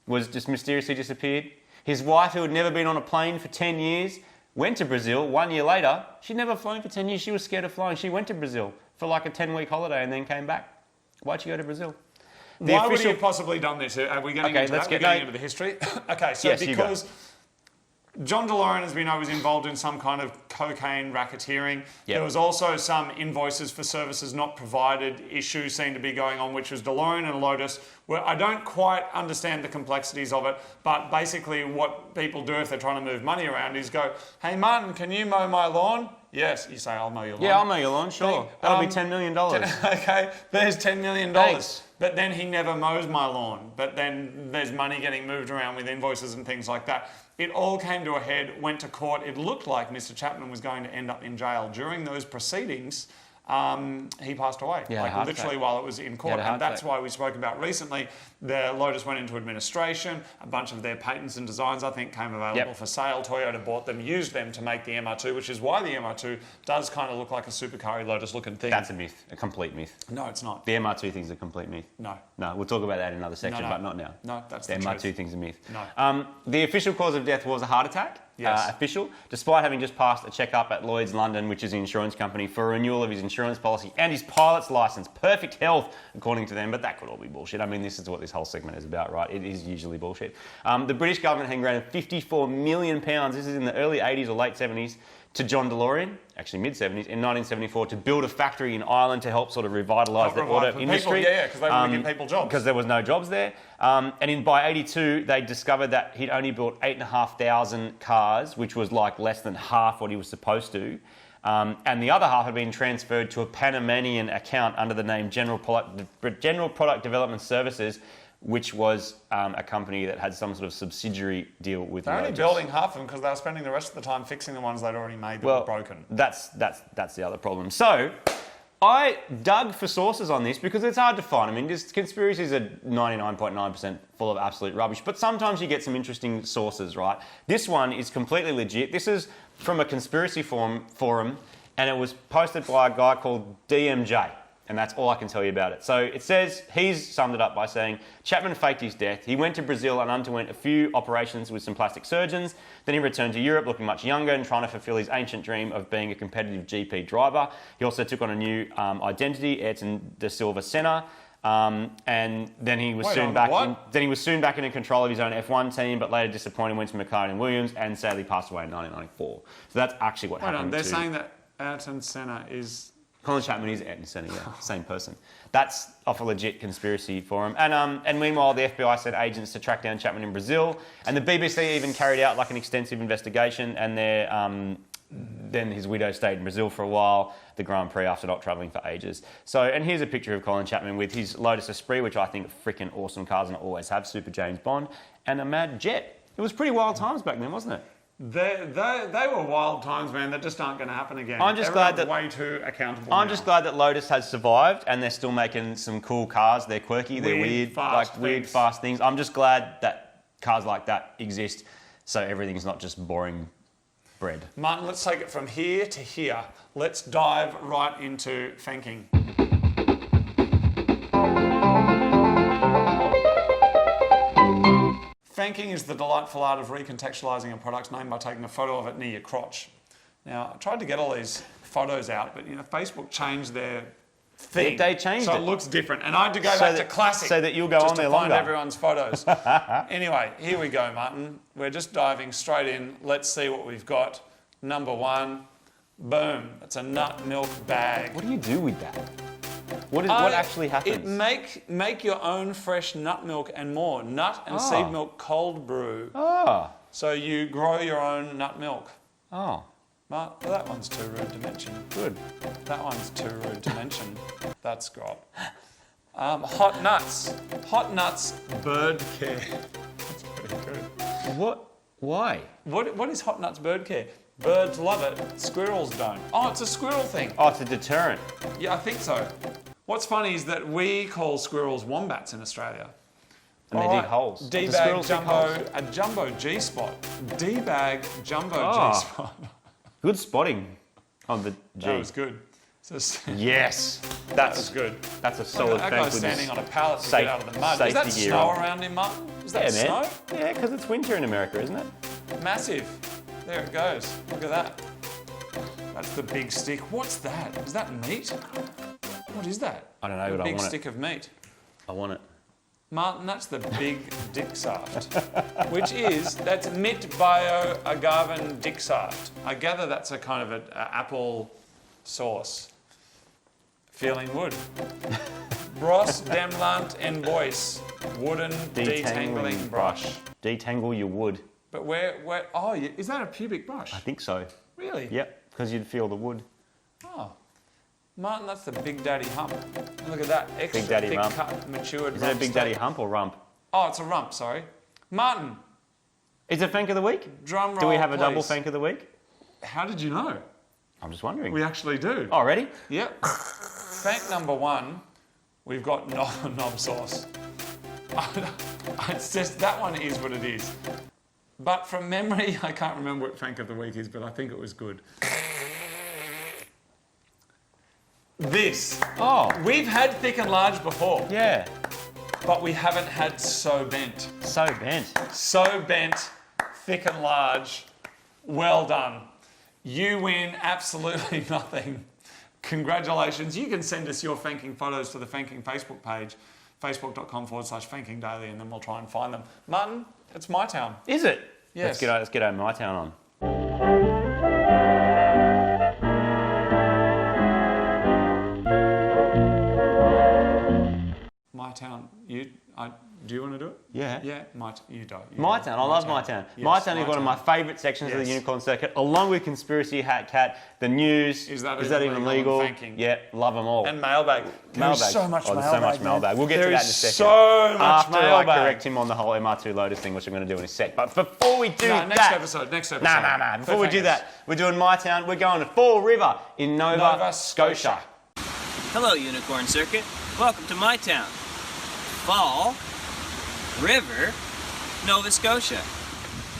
was just mysteriously disappeared. His wife, who had never been on a plane for 10 years, went to Brazil 1 year later. She'd never flown for 10 years. She was scared of flying. She went to Brazil for like a 10-week holiday and then came back. Why'd she go to Brazil? Why would he have possibly done this? Are we getting into that? We're getting into the history? Okay, so Yes, because John Delorean has been always involved in some kind of cocaine racketeering. Yep. There was also some invoices for services not provided issues seem to be going on, which was Delorean and Lotus, where I don't quite understand the complexities of it, but basically what people do if they're trying to move money around is go, hey Martin, can you mow my lawn? Yes, you say, I'll mow your lawn. Yeah, I'll mow your lawn, sure. That'll be $10 million. Okay, there's $10 million. Thanks. But then he never mows my lawn. But then there's money getting moved around with invoices and things like that. It all came to a head, went to court. It looked like Mr. Chapman was going to end up in jail. During those proceedings, he passed away, Yeah, like heart literally attack. while it was in court. Yeah, And that's why we spoke about recently, the Lotus went into administration. A bunch of their patents and designs, I think, came available for sale. Toyota bought them, used them to make the MR2, which is why the MR2 does kind of look like a supercar Lotus looking thing. That's a myth, a complete myth. No, it's not. The MR2 thing's a complete myth. No. No, we'll talk about that in another section, No. but not now. No, that's the the MR2 truth. thing's a myth. No. The official cause of death was a heart attack. Yes. Official, despite having just passed a checkup at Lloyd's London, which is an insurance company, for renewal of his insurance policy and his pilot's license. Perfect health, according to them, but that could all be bullshit. I mean, this is what this whole segment is about, right? It is usually bullshit. The British government had granted £54 million, this is in the early 80s or late 70s, to John Delorean, actually mid-70s, in 1974 to build a factory in Ireland to help sort of revitalise the auto industry. Yeah, because they want to give people jobs. Because there was no jobs there. By 82, they discovered that he'd only built 8,500 cars, which was like less than half what he was supposed to. And the other half had been transferred to a Panamanian account under the name General Product Development Services, which was a company that had some sort of subsidiary deal with They're only Lotus. building half of them because they were spending the rest of the time fixing the ones they'd already made that were broken. That's the other problem. So I dug for sources on this because it's hard to find. I mean, this conspiracies are 99.9% full of absolute rubbish, but sometimes you get some interesting sources, right? This one is completely legit. This is from a conspiracy forum, and it was posted by a guy called DMJ. And that's all I can tell you about it. So it says, he's summed it up by saying, Chapman faked his death. He went to Brazil and underwent a few operations with some plastic surgeons. Then he returned to Europe looking much younger and trying to fulfill his ancient dream of being a competitive GP driver. He also took on a new identity, Ayrton da Silva Senna. And then he was soon back in control of his own F1 team, but later disappointed, went to McLaren and Williams, and sadly passed away in 1994. So that's actually what happened. They're saying that Ayrton Senna is... Colin Chapman is Ayrton Senna, yeah, same person. That's off a legit conspiracy forum. And meanwhile, the FBI sent agents to track down Chapman in Brazil, and the BBC even carried out like an extensive investigation, and then his widow stayed in Brazil for a while, the Grand Prix, after not travelling for ages. So, and here's a picture of Colin Chapman with his Lotus Esprit, which I think are freaking awesome cars and always have, Super James Bond, and a Mad Jet. It was pretty wild times back then, wasn't it? They were wild times, man, that just aren't going to happen again. I'm just glad that way too accountable. I'm just glad that Lotus has survived and they're still making some cool cars. They're quirky, they're weird, fast things. I'm just glad that cars like that exist, so everything's not just boring bread. Martin, let's take it from here to here. Let's dive right into Fanking. Fanking is the delightful art of recontextualising a product's name by taking a photo of it near your crotch. Now, I tried to get all these photos out, but Facebook changed their thing. They changed so it. So it looks different. And I had to go back to classic. So that you'll go just on there to find longer. everyone's photos. Anyway, here we go, Martin. We're just diving straight in. Let's see what we've got. Number one, boom. It's a nut milk bag. What do you do with that? What actually happens? Make your own fresh nut milk and more. Nut and seed milk cold brew. Oh. So you grow your own nut milk. Oh. Well, that one's too rude to mention. Good. That one's too rude to mention. That's got. Hot nuts. Hot nuts bird care. That's pretty good. What? Why? What is hot nuts bird care? Birds love it, squirrels don't. Oh, it's a squirrel thing. Oh, it's a deterrent. Yeah, I think so. What's funny is that we call squirrels wombats in Australia. And they dig holes. D-bag jumbo, a jumbo G-spot. D-bag jumbo G-spot. Good spotting on the G. That was good. Yes. That was good. That's a solid That Fank guy's with standing this on a pallet to safe- get out of the mud. Is that safety gear snow on. around him, Martin? Is that Yeah, snow? man. Yeah, because it's winter in America, isn't it? Massive. There it goes. Look at that. That's the big stick. What's that? Is that meat? What is that? I don't know, A but I big want stick of meat. I want it. Martin, that's the big dicksaft, that's mit bio agaven dicksaft. I gather that's a kind of a apple sauce. Feeling wood. Bros demlant en bois, wooden detangling brush. Detangle your wood. But is that a pubic brush? I think so. Really? Yep, because you'd feel the wood. Oh. Martin, that's the Big Daddy hump. Look at that, extra Big Daddy thick rump. cut, matured Is it a rump Big steak. Daddy hump or rump? Oh, it's a rump, sorry. Martin, Is it Fank of the Week? drum roll, Do we have a double please. Fank of the Week? How did you know? I'm just wondering. We actually do. Oh, ready? Yep. Fank number 1, we've got knob sauce. It's just, that one is what it is. But from memory, I can't remember what Fank of the Week is, but I think it was good. This. Oh, We've had thick and large before, yeah. but we haven't had so bent. So bent. So bent, thick and large. Well done. You win absolutely nothing. Congratulations. You can send us your Fanking photos to the Fanking Facebook page, facebook.com/Fanking Daily, and then we'll try and find them. Martin, it's my town. Is it? Yes. Let's get our My Town on. My town. Do you want to do it? Yeah. Yeah. You do. My Town. I love My Town. Yes, My Town is one of my Town. favourite sections of the Yes. Unicorn Circuit, along with Conspiracy Hat Cat, the news. Is that even even legal? legal? And Fanking. Yeah, love them all. And mailbag. Mailbag. There's so much There's mailbag. so much mailbag. We'll get to There that in a is second. so much After I mailbag. correct him on the whole MR2 Lotus thing, which I'm going to do in a sec. But before we do No, next episode. Nah. Before we do that, we're doing My Town. We're going to Fall River in Nova Scotia. Hello, Unicorn Circuit. Welcome to my town, Fall River, Nova Scotia.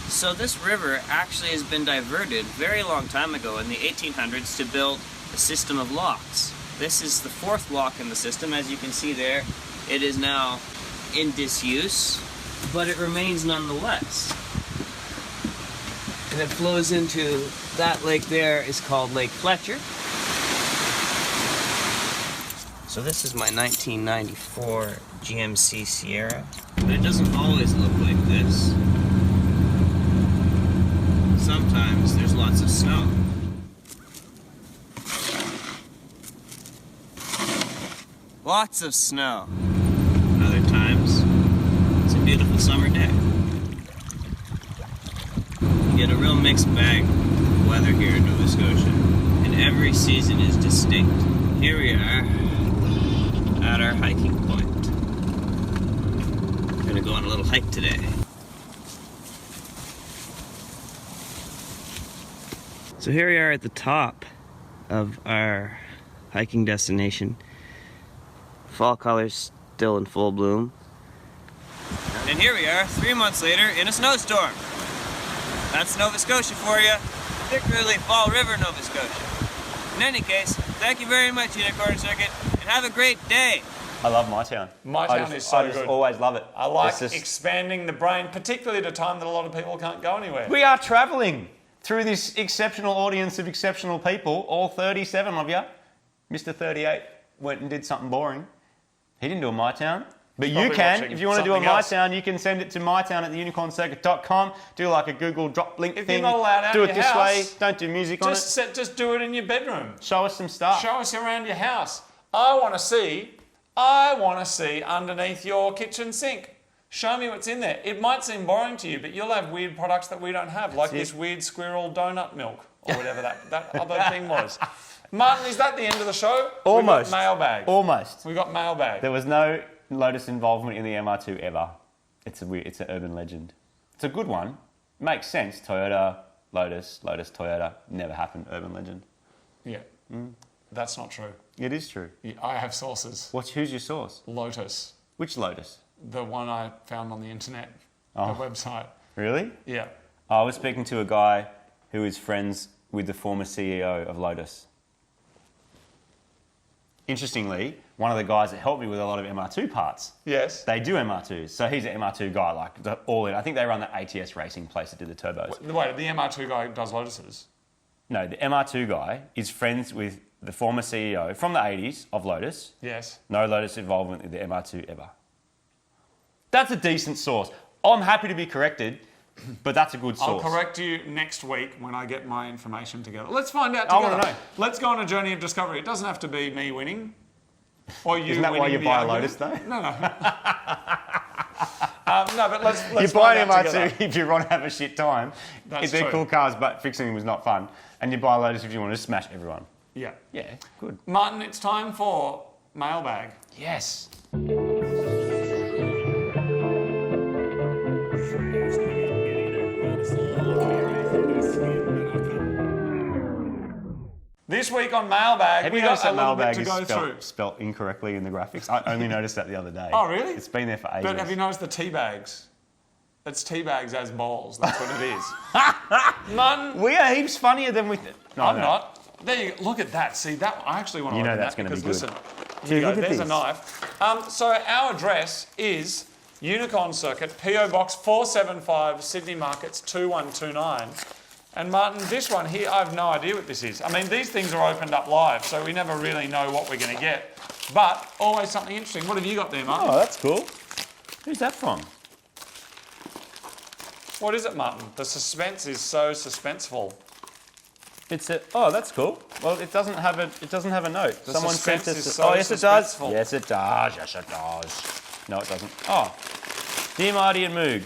So this river actually has been diverted very long time ago in the 1800s to build a system of locks. This is the 4th lock in the system. As you can see there, it is now in disuse, but it remains nonetheless. And it flows into that lake there is called Lake Fletcher. So this is my 1994 GMC Sierra, but it doesn't always look like this. Sometimes there's lots of snow. Lots of snow. Other times, it's a beautiful summer day. You get a real mixed bag of weather here in Nova Scotia, and every season is distinct. Here we are at our hiking point. We're gonna go on a little hike today. So here we are at the top of our hiking destination. Fall colors still in full bloom. And here we are, 3 months later, in a snowstorm. That's Nova Scotia for you, particularly Fall River, Nova Scotia. In any case, thank you very much, Unicorn Circuit, and have a great day. I love My Town. My Town is so I just good. always love it. I like It's just- expanding the brain, particularly at a time that a lot of people can't go anywhere. We are travelling through this exceptional audience of exceptional people, all 37 of you. Mr. 38 went and did something boring. He didn't do a My Town. But you Probably can. watching If you want to do a something My else. Town, you can send it to mytown@theunicorncircuit.com. Do like a Google drop link If thing. you're not allowed out do of it your this way. house, Don't do music on it. Just do it in your bedroom. Show us some stuff. Show us around your house. I want to see underneath your kitchen sink. Show me what's in there. It might seem boring to you, but you'll have weird products that we don't have, like this weird squirrel donut milk or whatever that other thing was. Martin, is that the end of the show? Almost. We got mailbag. Almost. We got mailbag. There was no Lotus involvement in the MR2 ever. It's an urban legend. It's a good one. Makes sense. Toyota, Lotus, Toyota. Never happened. Urban legend. Yeah. That's not true. It is true. Yeah, I have sources. Who's your source? Lotus, Which Lotus? the one I found on the internet, Oh. the website. Really? Yeah. I was speaking to a guy who is friends with the former CEO of Lotus. interestingly, one of the guys that helped me with a lot of MR2 parts. Yes. They do MR2s, so he's an MR2 guy, like all in. I think they run the ATS racing place that did the turbos. Wait, the MR2 guy does Lotuses? No, the MR2 guy is friends with the former CEO from the 80s of Lotus. Yes. No Lotus involvement with the MR2 ever. That's a decent source. I'm happy to be corrected, but that's a good source. I'll correct you next week when I get my information together. Let's find out I together. wanna know. Let's go on a journey of discovery. It doesn't have to be me winning or you Isn't that why winning you the buy a argument. Lotus, though? No. No, but let's You buy an find out together. MR2 if you want to have a shit time. That's if they're true. cool cars, but fixing them was not fun. And you buy a Lotus if you want to smash everyone. Yeah. Yeah, good. Martin, it's time for mailbag. Yes. This week on mailbag, Have we you got noticed a that little bit mailbag to is go through. spelt incorrectly in the graphics? I only noticed that the other day. Oh, really? It's been there for ages. But have you noticed the tea bags? It's tea bags as balls. That's what it is. Martin, We are heaps funnier than we... No, I'm no. not. There you go. Look at that. See, that I actually want to You know open that's that gonna be because good. listen, Dude, here you look go. at There's a this. knife. So our address is Unicorn Circuit, PO Box 475, Sydney Markets 2129. And Martin, this one here, I have no idea what this is. I mean, these things are opened up live, so we never really know what we're going to get. But always something interesting. What have you got there, Martin? Oh, that's cool. Who's that from? What is it, Martin? The suspense is so suspenseful. It's a... Oh, that's cool. Well, it doesn't have a... It doesn't have a note. The Someone sent suspense us... is so oh, yes, it does. suspenseful. Yes, it does. Yes, it does. No, it doesn't. Oh. Dear Marty and Moog,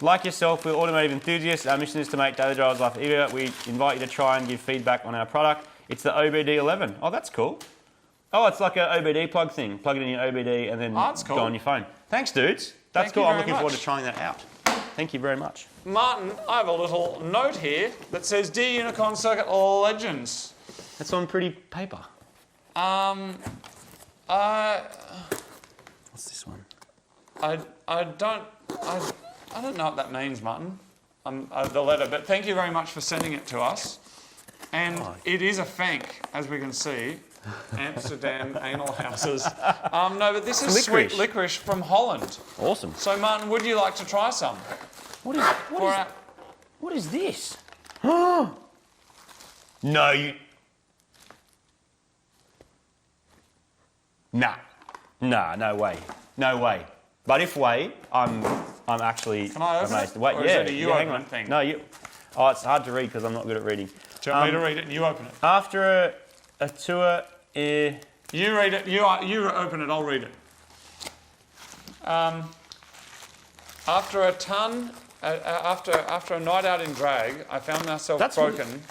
like yourself, we're automotive enthusiasts. Our mission is to make daily drivers' life easier. We invite you to try and give feedback on our product. It's the OBD11. Oh, that's cool. Oh, it's like an OBD plug thing. Plug it in your OBD and then that's cool. go on your phone. Thanks, dudes. That's Thank cool. you I'm very looking forward much. to trying that out. Thank you very much. Martin, I have a little note here that says, Dear Unicorn Circuit Legends. That's on pretty paper. I What's this one? I don't know what that means, Martin. The letter, but thank you very much for sending it to us. And it is a Fank, as we can see. Amsterdam anal houses. No, but this is Licorice. sweet licorice from Holland. Awesome. So, Martin, would you like to try some? What is this? No, you... Nah, no way. No way. But if way, I'm actually Can I open amazed. it? Wait, Or is yeah, it a you yeah, hang open on. thing? No, you... Oh, it's hard to read because I'm not good at reading. Do you want me to read it and you open it? After a tour... You read it, you open it, I'll read it. After a night out in drag, I found myself That's broken.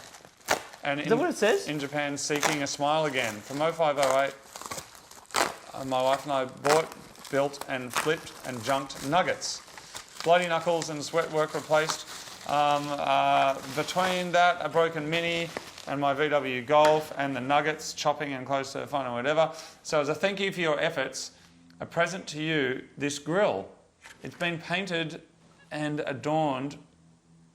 And Is that what it says? in Japan, seeking a smile again. From 0508, my wife and I bought, built, and flipped and junked nuggets. Bloody knuckles and sweat work replaced. Between that, a broken Mini and my VW Golf and the nuggets, chopping and close to the phone or whatever. So as a thank you for your efforts, a present to you, this grill. It's been painted and adorned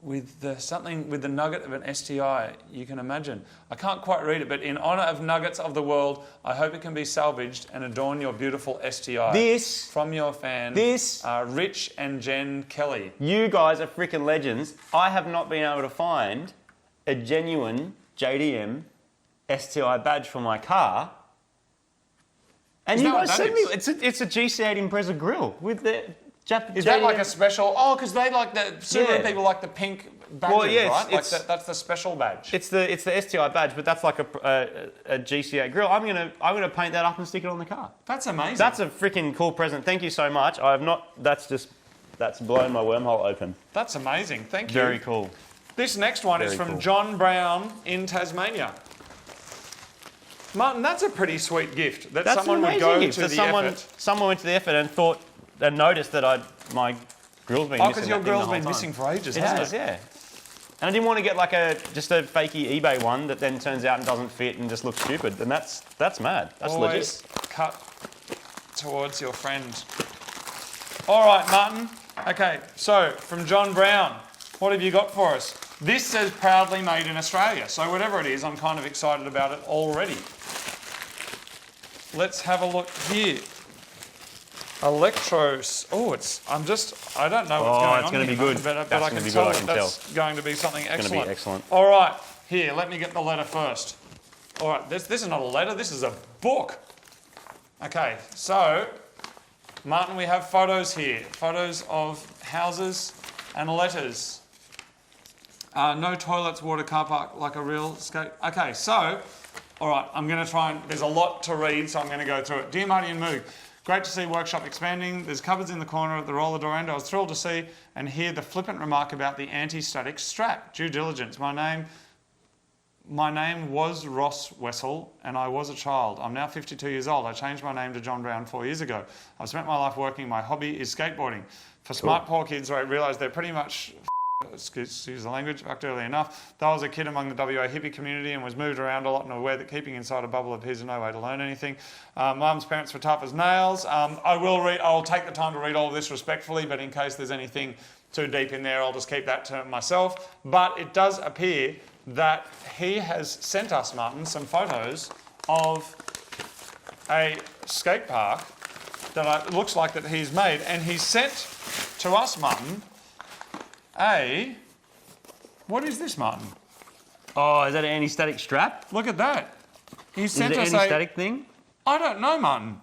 with the nugget of an STI, you can imagine. I can't quite read it, but in honour of nuggets of the world, I hope it can be salvaged and adorn your beautiful STI. This... From your fan, This... Rich and Jen Kelly. You guys are freaking legends. I have not been able to find a genuine JDM STI badge for my car. And Is you that what guys that sent me... is? It's a G8 Impreza grill with the... Is that like a special? Oh, because they like the Subaru Yeah. people like the pink badges, Well, yeah, right? it's- That's the special badge. It's the STI badge, but that's like a GC8 grill. I'm gonna paint that up and stick it on the car. That's amazing. That's a freaking cool present. Thank you so much. I have not... That's blown my wormhole open. That's amazing. Thank you. Very cool. This next one is Very from cool. John Brown in Tasmania. Martin, that's a pretty sweet gift. That That's someone an would amazing go gift. to That the someone, effort. Someone went to the effort and thought and noticed that my grill's been Oh, missing. because your that thing grill's the whole been time. missing for ages, It hasn't has, it? yeah. And I didn't want to get like just a fakey eBay one that then turns out and doesn't fit and just looks stupid. And that's mad. That's Always legit. cut towards your friend. All right, Martin. Okay, so from John Brown, what have you got for us? This says proudly made in Australia. So whatever it is, I'm kind of excited about it already. let's have a look here. Electros. Oh, I don't know what's going on. It's going to be here, good. But That's I gonna can be tell good, I that can that's going to be something It's going excellent. to be excellent. All right, here, let me get the letter first. All right, this is not a letter, this is a book. Okay, so, Martin, we have photos here. Photos of houses and letters. No toilets, water, car park, like a real skate. Okay, so, all right, I'm going to try and, there's a lot to read, so I'm going to go through it. Dear Marty and Moog, great to see workshop expanding. There's cupboards in the corner at the roller door end. I was thrilled to see and hear the flippant remark about the anti-static strap. Due diligence. My name was Ross Wessel and I was a child. I'm now 52 years old. I changed my name to John Brown 4 years ago. I've spent my life working. My hobby is skateboarding. For smart poor kids, I realise they're pretty much, excuse the language, fucked early enough. Though I was a kid among the WA hippie community and was moved around a lot and aware that keeping inside a bubble appears no way to learn anything. Mum's parents were tough as nails. I'll take the time to read all of this respectfully, but in case there's anything too deep in there, I'll just keep that to myself. But it does appear that he has sent us, Martin, some photos of a skate park that it looks like that he's made, and he sent to us, Martin, what is this, Martin? Oh, is that an anti-static strap? Look at that. He Is sent it an us anti-static thing? I don't know, Martin.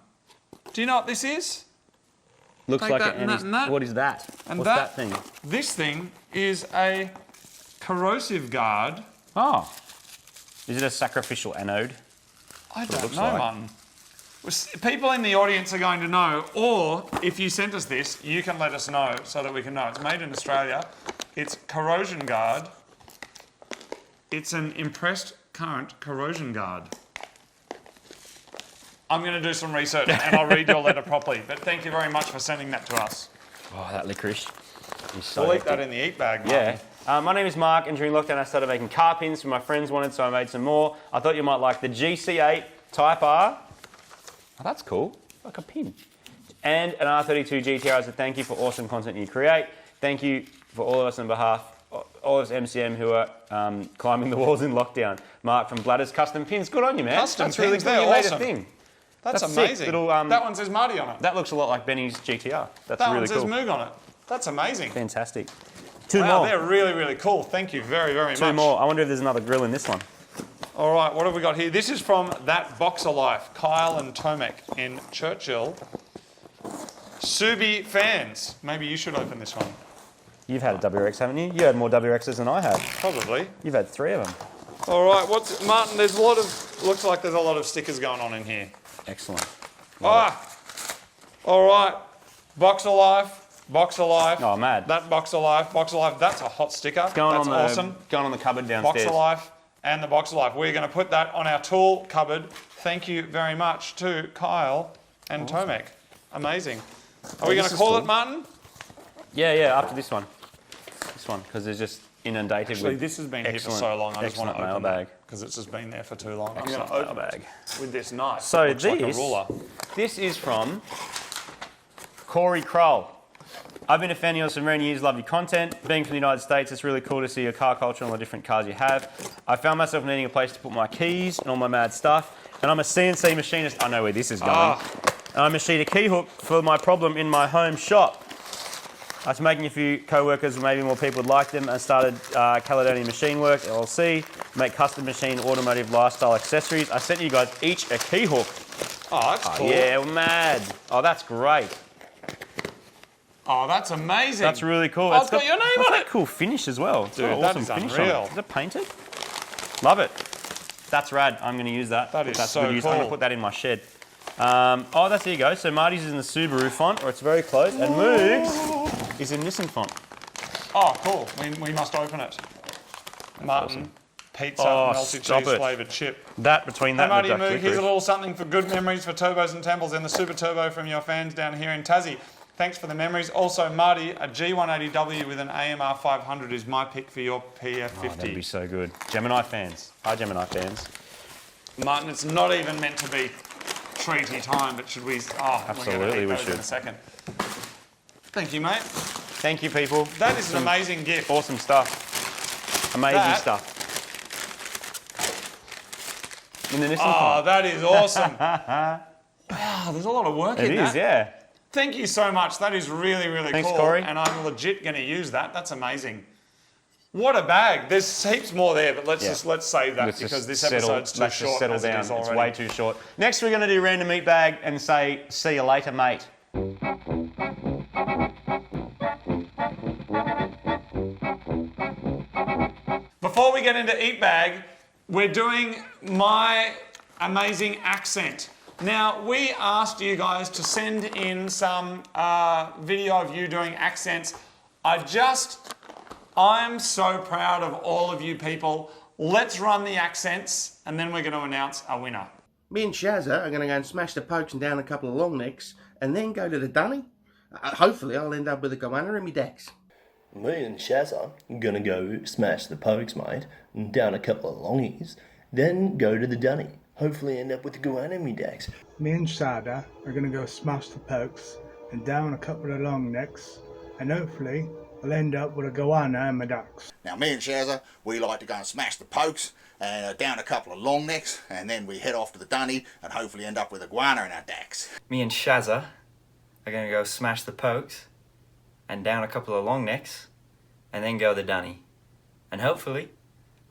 Do you know what this is? Looks Take like that an and that and that. What is that? And What's that thing? This thing is a corrosive guard. Oh. Is it a sacrificial anode? I don't looks know, like. Martin. People in the audience are going to know, or if you sent us this, you can let us know so that we can know. It's made in Australia. It's corrosion guard. It's an impressed current corrosion guard. I'm going to do some research and I'll read your letter properly. But thank you very much for sending that to us. Oh, that licorice. Is so We'll eat hectic. that in the eat bag, Martin. Yeah. My name is Mark, and during lockdown I started making car pins for my friends wanted, so I made some more. I thought you might like the GC8 Type R. Oh, that's cool. Like a pin. And an R32 GTR as a thank you for awesome content you create. Thank you for all of us on behalf, all of us MCM who are climbing the walls in lockdown. Mark from Bladder's Custom Pins. Good on you, man. Custom That's really pins, cool. they're You made awesome. a thing. That's sick. amazing. Little, that one says Marty on it. That looks a lot like Benny's GTR. That's That really one says cool. Moog on it. That's amazing. Fantastic. Two Wow, more. they're really, really cool. Thank you very, very much. Two more. I wonder if there's another grill in this one. All right, what have we got here? This is from That Boxer Life, Kyle and Tomek in Churchill. Subi fans. Maybe you should open this one. You've had a WRX, haven't you? You had more WRXs than I had. Probably. You've had 3 of them. All right, Martin, there's a lot of, looks like there's a lot of stickers going on in here. Excellent. All right. Boxer Life, Boxer Life. Oh, mad. That Boxer Life, that's a hot sticker. Going That's on the, awesome. Going on the cupboard downstairs. Boxer Life and the Boxer Life. We're going to put that on our tool cupboard. Thank you very much to Kyle and Tomek. Amazing. Are we going to call it, Martin? Yeah, after this one. This one, because it's just inundated Actually, with this has been here for excellent- so long, I just want to excellent open mailbag. that because it's just been there for too long. I'm Excellent going to open mailbag. it with this knife. So It looks like a this- ruler. This is from Corey Kroll. I've been a fan of yours for many years, love your content. Being from the United States, it's really cool to see your car culture and all the different cars you have. I found myself needing a place to put my keys and all my mad stuff. And I'm a CNC machinist. I know where this is going. And I machined a key hook for my problem in my home shop. I was making a few co-workers, maybe more people would like them, and started Caledonian Machine Works, LLC, make custom machine automotive lifestyle accessories. I sent you guys each a key hook. Oh, that's cool. Yeah, we're mad. Oh, that's great. Oh, that's amazing. That's really cool. Oh, it's got your name on That's it. a cool finish as well. It's got Dude, an that awesome is finish unreal. on it. Is it painted? Love it. That's rad. I'm going to use that. That is That's so good use. I'm going cool. to put that in my shed. Oh, there you go. So Marty's is in the Subaru font, or it's very close, and Moog's is in Nissan font. Oh, cool. We must open it. Martin, awesome. pizza, Oh, melted stop cheese it. flavoured chip. That between Hey, that Marty and and the Moog, here's a licorice. little something for good memories for turbos and temples and the super turbo from your fans down here in Tassie. Thanks for the memories. Also, Marty, a G180W with an AMR 500 is my pick for your PF50. Oh, that'd be so good. Gemini fans. Hi, Gemini fans. Martin, it's not even meant to be treaty time, but should we? Oh, Absolutely, we're we going to should. in a second. Thank you, mate. Thank you, people. That is an amazing gift. Awesome stuff. Amazing That- stuff. In the Nissan Oh, font. that is awesome. Wow, there's a lot of work in It that. is, yeah. Thank you so much. That is really, really Thanks, cool. Corey. And I'm legit going to use that. That's amazing. What a bag. There's heaps more there, but let's save that because this episode's too let's short. just settle as it down. is It's already. way too short. Next, we're going to do random eat bag and say, see you later, mate. Before we get into Eat Bag, we're doing my amazing accent. Now, we asked you guys to send in some video of you doing accents. I'm so proud of all of you people. Let's run the accents and then we're going to announce a winner. Me and Shazza are going to go and smash the pokes and down a couple of long necks and then go to the dunny. Hopefully I'll end up with a goanna in me decks. Me and Shazza are gonna go smash the pokes, mate, and down a couple of longies, then go to the dunny. Hopefully end up with the goanna in me decks. Me and Sada are going to go smash the pokes and down a couple of long necks, and hopefully I'll end up with a goanna in my ducks. Now, me and Shazza, we like to go and smash the pokes and down a couple of long necks, and then we head off to the dunny and hopefully end up with a guana in our dacks. Me and Shazza are going to go smash the pokes and down a couple of long necks and then go the dunny. And hopefully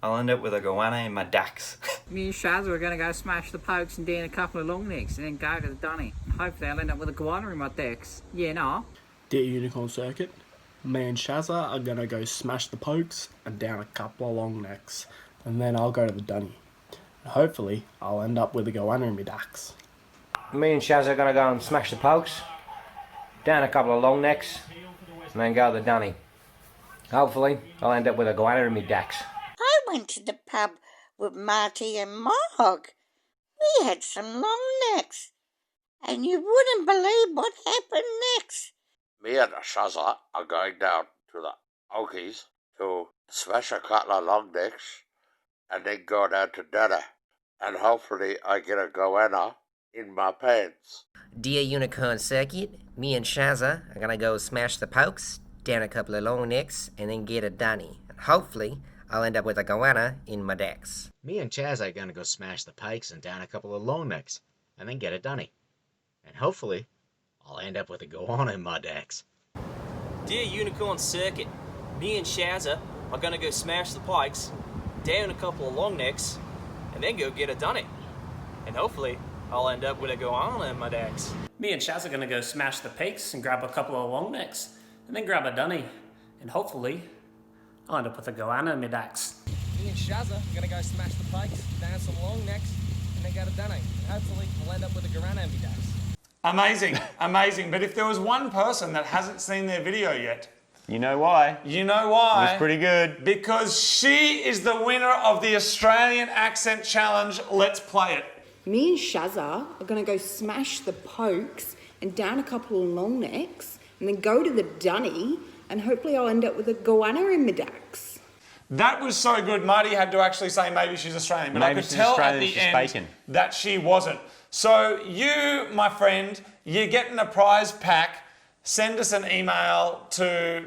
I'll end up with a goanna in my dacks. Me and Shazza are going to go smash the pokes and down a couple of long necks and then go to the dunny. Hopefully I'll end up with a goanna in my decks. Yeah, no. Dear Unicorn Circuit, me and Shazza are going to go smash the pokes and down a couple of long necks, and then I'll go to the dunny. And hopefully I'll end up with a goanna in my dacks. Me and Shazza are going to go and smash the pokes, down a couple of long necks, and then go to the dunny. Hopefully I'll end up with a goanna in my dacks. I went to the pub with Marty and Moog. We had some long necks, and you wouldn't believe what happened next. Me and Shazza are going down to the Okies to smash a couple of long necks and then go down to dinner. And hopefully I get a goanna in my pants. Dear Unicorn Circuit, me and Shazza are gonna go smash the pokes, down a couple of long necks, and then get a dunny. And hopefully I'll end up with a goanna in my decks. Me and Chaz are gonna go smash the pokes and down a couple of long necks, and then get a dunny. And hopefully, I'll end up with a goanna in my decks. Dear Unicorn Circuit, me and Shazza are gonna go smash the pikes, down a couple of long necks, and then go get a dunny. And hopefully, I'll end up with a goanna in my decks. Me and Shaz are going to go smash the peaks and grab a couple of long necks, and then grab a dunny. And hopefully, I'll end up with a goanna in my dacks. Me and Shazza are going to go smash the pikes, down some long necks, and then go to dunny. And hopefully, we'll end up with a goanna in my dacks. Amazing, amazing. But if there was one person that hasn't seen their video yet, you know why? You know why? It was pretty good. Because she is the winner of the Australian Accent Challenge. Let's play it. Me and Shazza are going to go smash the pokes and down a couple of long necks and then go to the dunny, and hopefully I'll end up with a goanna in my dacks. That was so good. Marty had to actually say maybe she's Australian, but Maybe I could she's tell Australian, at the she's end faking. that she wasn't. So you, my friend, you're getting a prize pack. Send us an email to,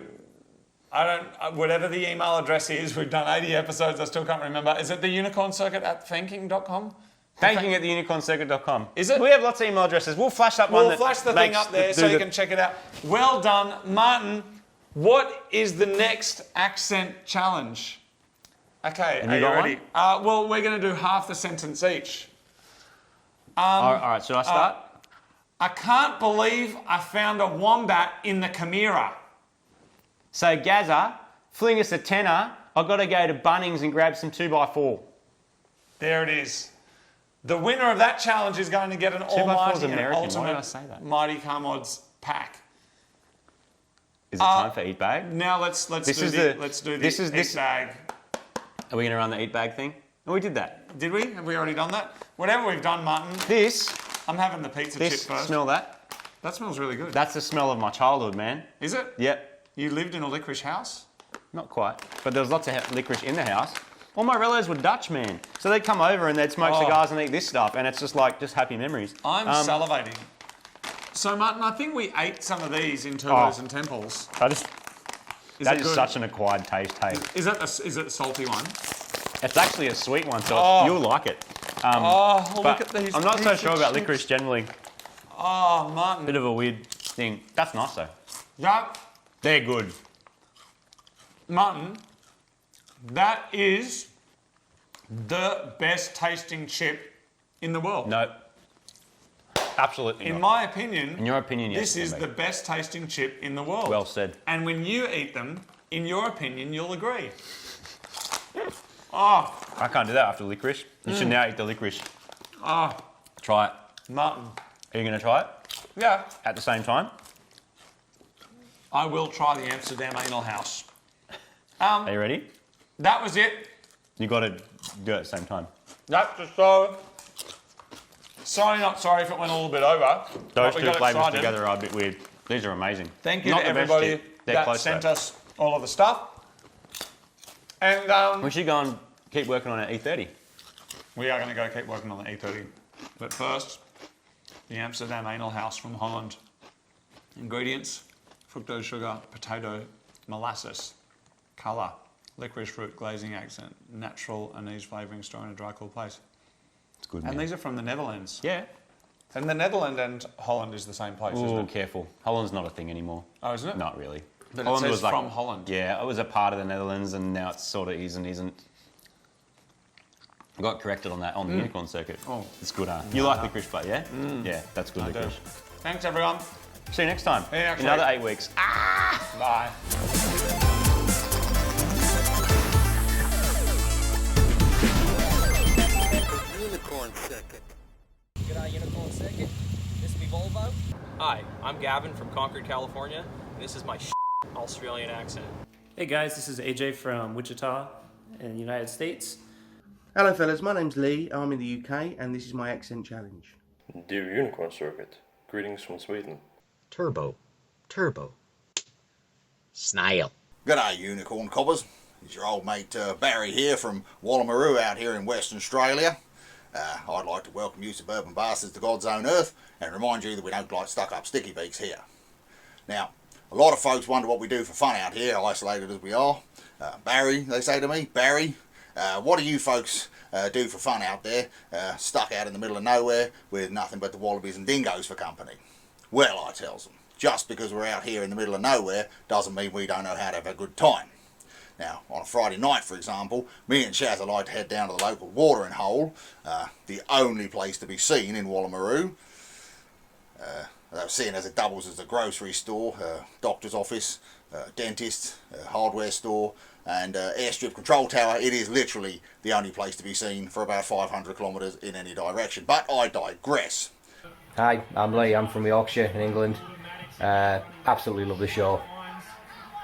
whatever the email address is. We've done 80 episodes, I still can't remember. Is it the unicorncircuit@fanking.com? Fanking at theunicorncircuit.com. Is it? We have lots of email addresses. We'll flash up one. We'll flash the thing up there so you can check it out. Well done, Martin. What is the next accent challenge? Okay, And are you you got ready? Well, we're going to do half the sentence each. All right, should I start? I can't believe I found a wombat in the Chimera. So, Gazza, fling us a tenner. I've got to go to Bunnings and grab some 2x4. There it is. The winner of that challenge is going to get an 2x4 is almighty and American. Why ultimate did I say that? Mighty Car Mods pack. Is it time for Eat Bag? Now let's do the Eat Bag. Are we going to run the Eat Bag thing? Oh, we did that. Did we? Have we already done that? Whatever we've done, Martin. I'm having the pizza chip first. Smell that? That smells really good. That's the smell of my childhood, man. Is it? Yep. You lived in a licorice house? Not quite, but there was lots of licorice in the house. All my relatives were Dutch, man. So they'd come over and they'd smoke cigars and eat this stuff, and it's just like, just happy memories. I'm salivating. So, Martin, I think we ate some of these in Turbos and Temples. That is such an acquired taste, hey. Is it a salty one? It's actually a sweet one, so you'll like it. Look at these I'm not so pizza sure about chips. licorice generally. Oh, Martin. Bit of a weird thing. That's nice though. That, They're good. Martin, that is the best tasting chip in the world. No. Absolutely In not. my opinion, In your opinion, yes. this is Mate. the best tasting chip in the world. Well said. And when you eat them, in your opinion, you'll agree. Oh, I can't do that after licorice. You should now eat the licorice. oh, Try it. Martin. Are you going to try it Yeah, at the same time? I will try the Amsterdam Anal House. Are you ready? That was it. You got to do it at the same time. That's just so. Sorry, not sorry if it went a little bit over. Those but we two got flavours excited. together are a bit weird. These are amazing. Thank you Not to the best everybody chip. They're that close sent though. us all of the stuff. And We should go and keep working on it at E30. we are going to go keep working on the E30. But first, the Amsterdam Anal House from Holland. Ingredients: fructose sugar, potato, molasses, colour, licorice fruit, glazing accent, natural anise flavouring, stored in a dry, cool place. It's good, And man. these are from the Netherlands. Yeah. And the Netherlands and Holland is the same place, isn't Oh, it? careful. Holland's not a thing anymore. Oh, isn't it? Not really. But Holland it says was like, from Holland. Yeah, it was a part of the Netherlands, and now it sort of is and isn't. I got corrected on that on the unicorn circuit. Oh. It's good, huh? You like licorice, but yeah? Yeah, that's good I do. licorice. Thanks, everyone. See you next time. See you next In another week. 8 weeks. Bye. Unicorn Circuit. G'day, Unicorn Circuit. This be Volvo. Hi, I'm Gavin from Concord, California, and this is my Australian accent. Hey guys, this is AJ from Wichita in the United States. Hello fellas, my name's Lee, I'm in the UK and this is my accent challenge. Dear Unicorn Circuit, greetings from Sweden. Turbo. Snail. G'day, unicorn coppers. It's your old mate Barry here from Wallamaroo out here in Western Australia. I'd like to welcome you suburban bastards to God's own earth and remind you that we don't like stuck-up sticky beaks here. Now, a lot of folks wonder what we do for fun out here, isolated as we are. Barry, they say to me, Barry, what do you folks do for fun out there, stuck out in the middle of nowhere with nothing but the wallabies and dingoes for company? Well, I tells them, just because we're out here in the middle of nowhere doesn't mean we don't know how to have a good time. Now, on a Friday night, for example, me and Shaz like to head down to the local watering hole, the only place to be seen in Wallamaroo. Seeing as it doubles as a grocery store, doctor's office, dentist, hardware store, and airstrip control tower, it is literally the only place to be seen for about 500 kilometres in any direction. But I digress. Hi, I'm Lee. I'm from Yorkshire in England. Absolutely love the show.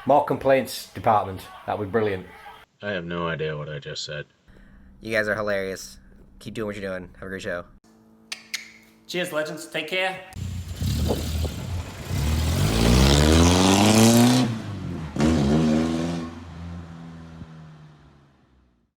More complaints department. That would be brilliant. I have no idea what I just said. You guys are hilarious. Keep doing what you're doing. Have a great show. Cheers, legends. Take care.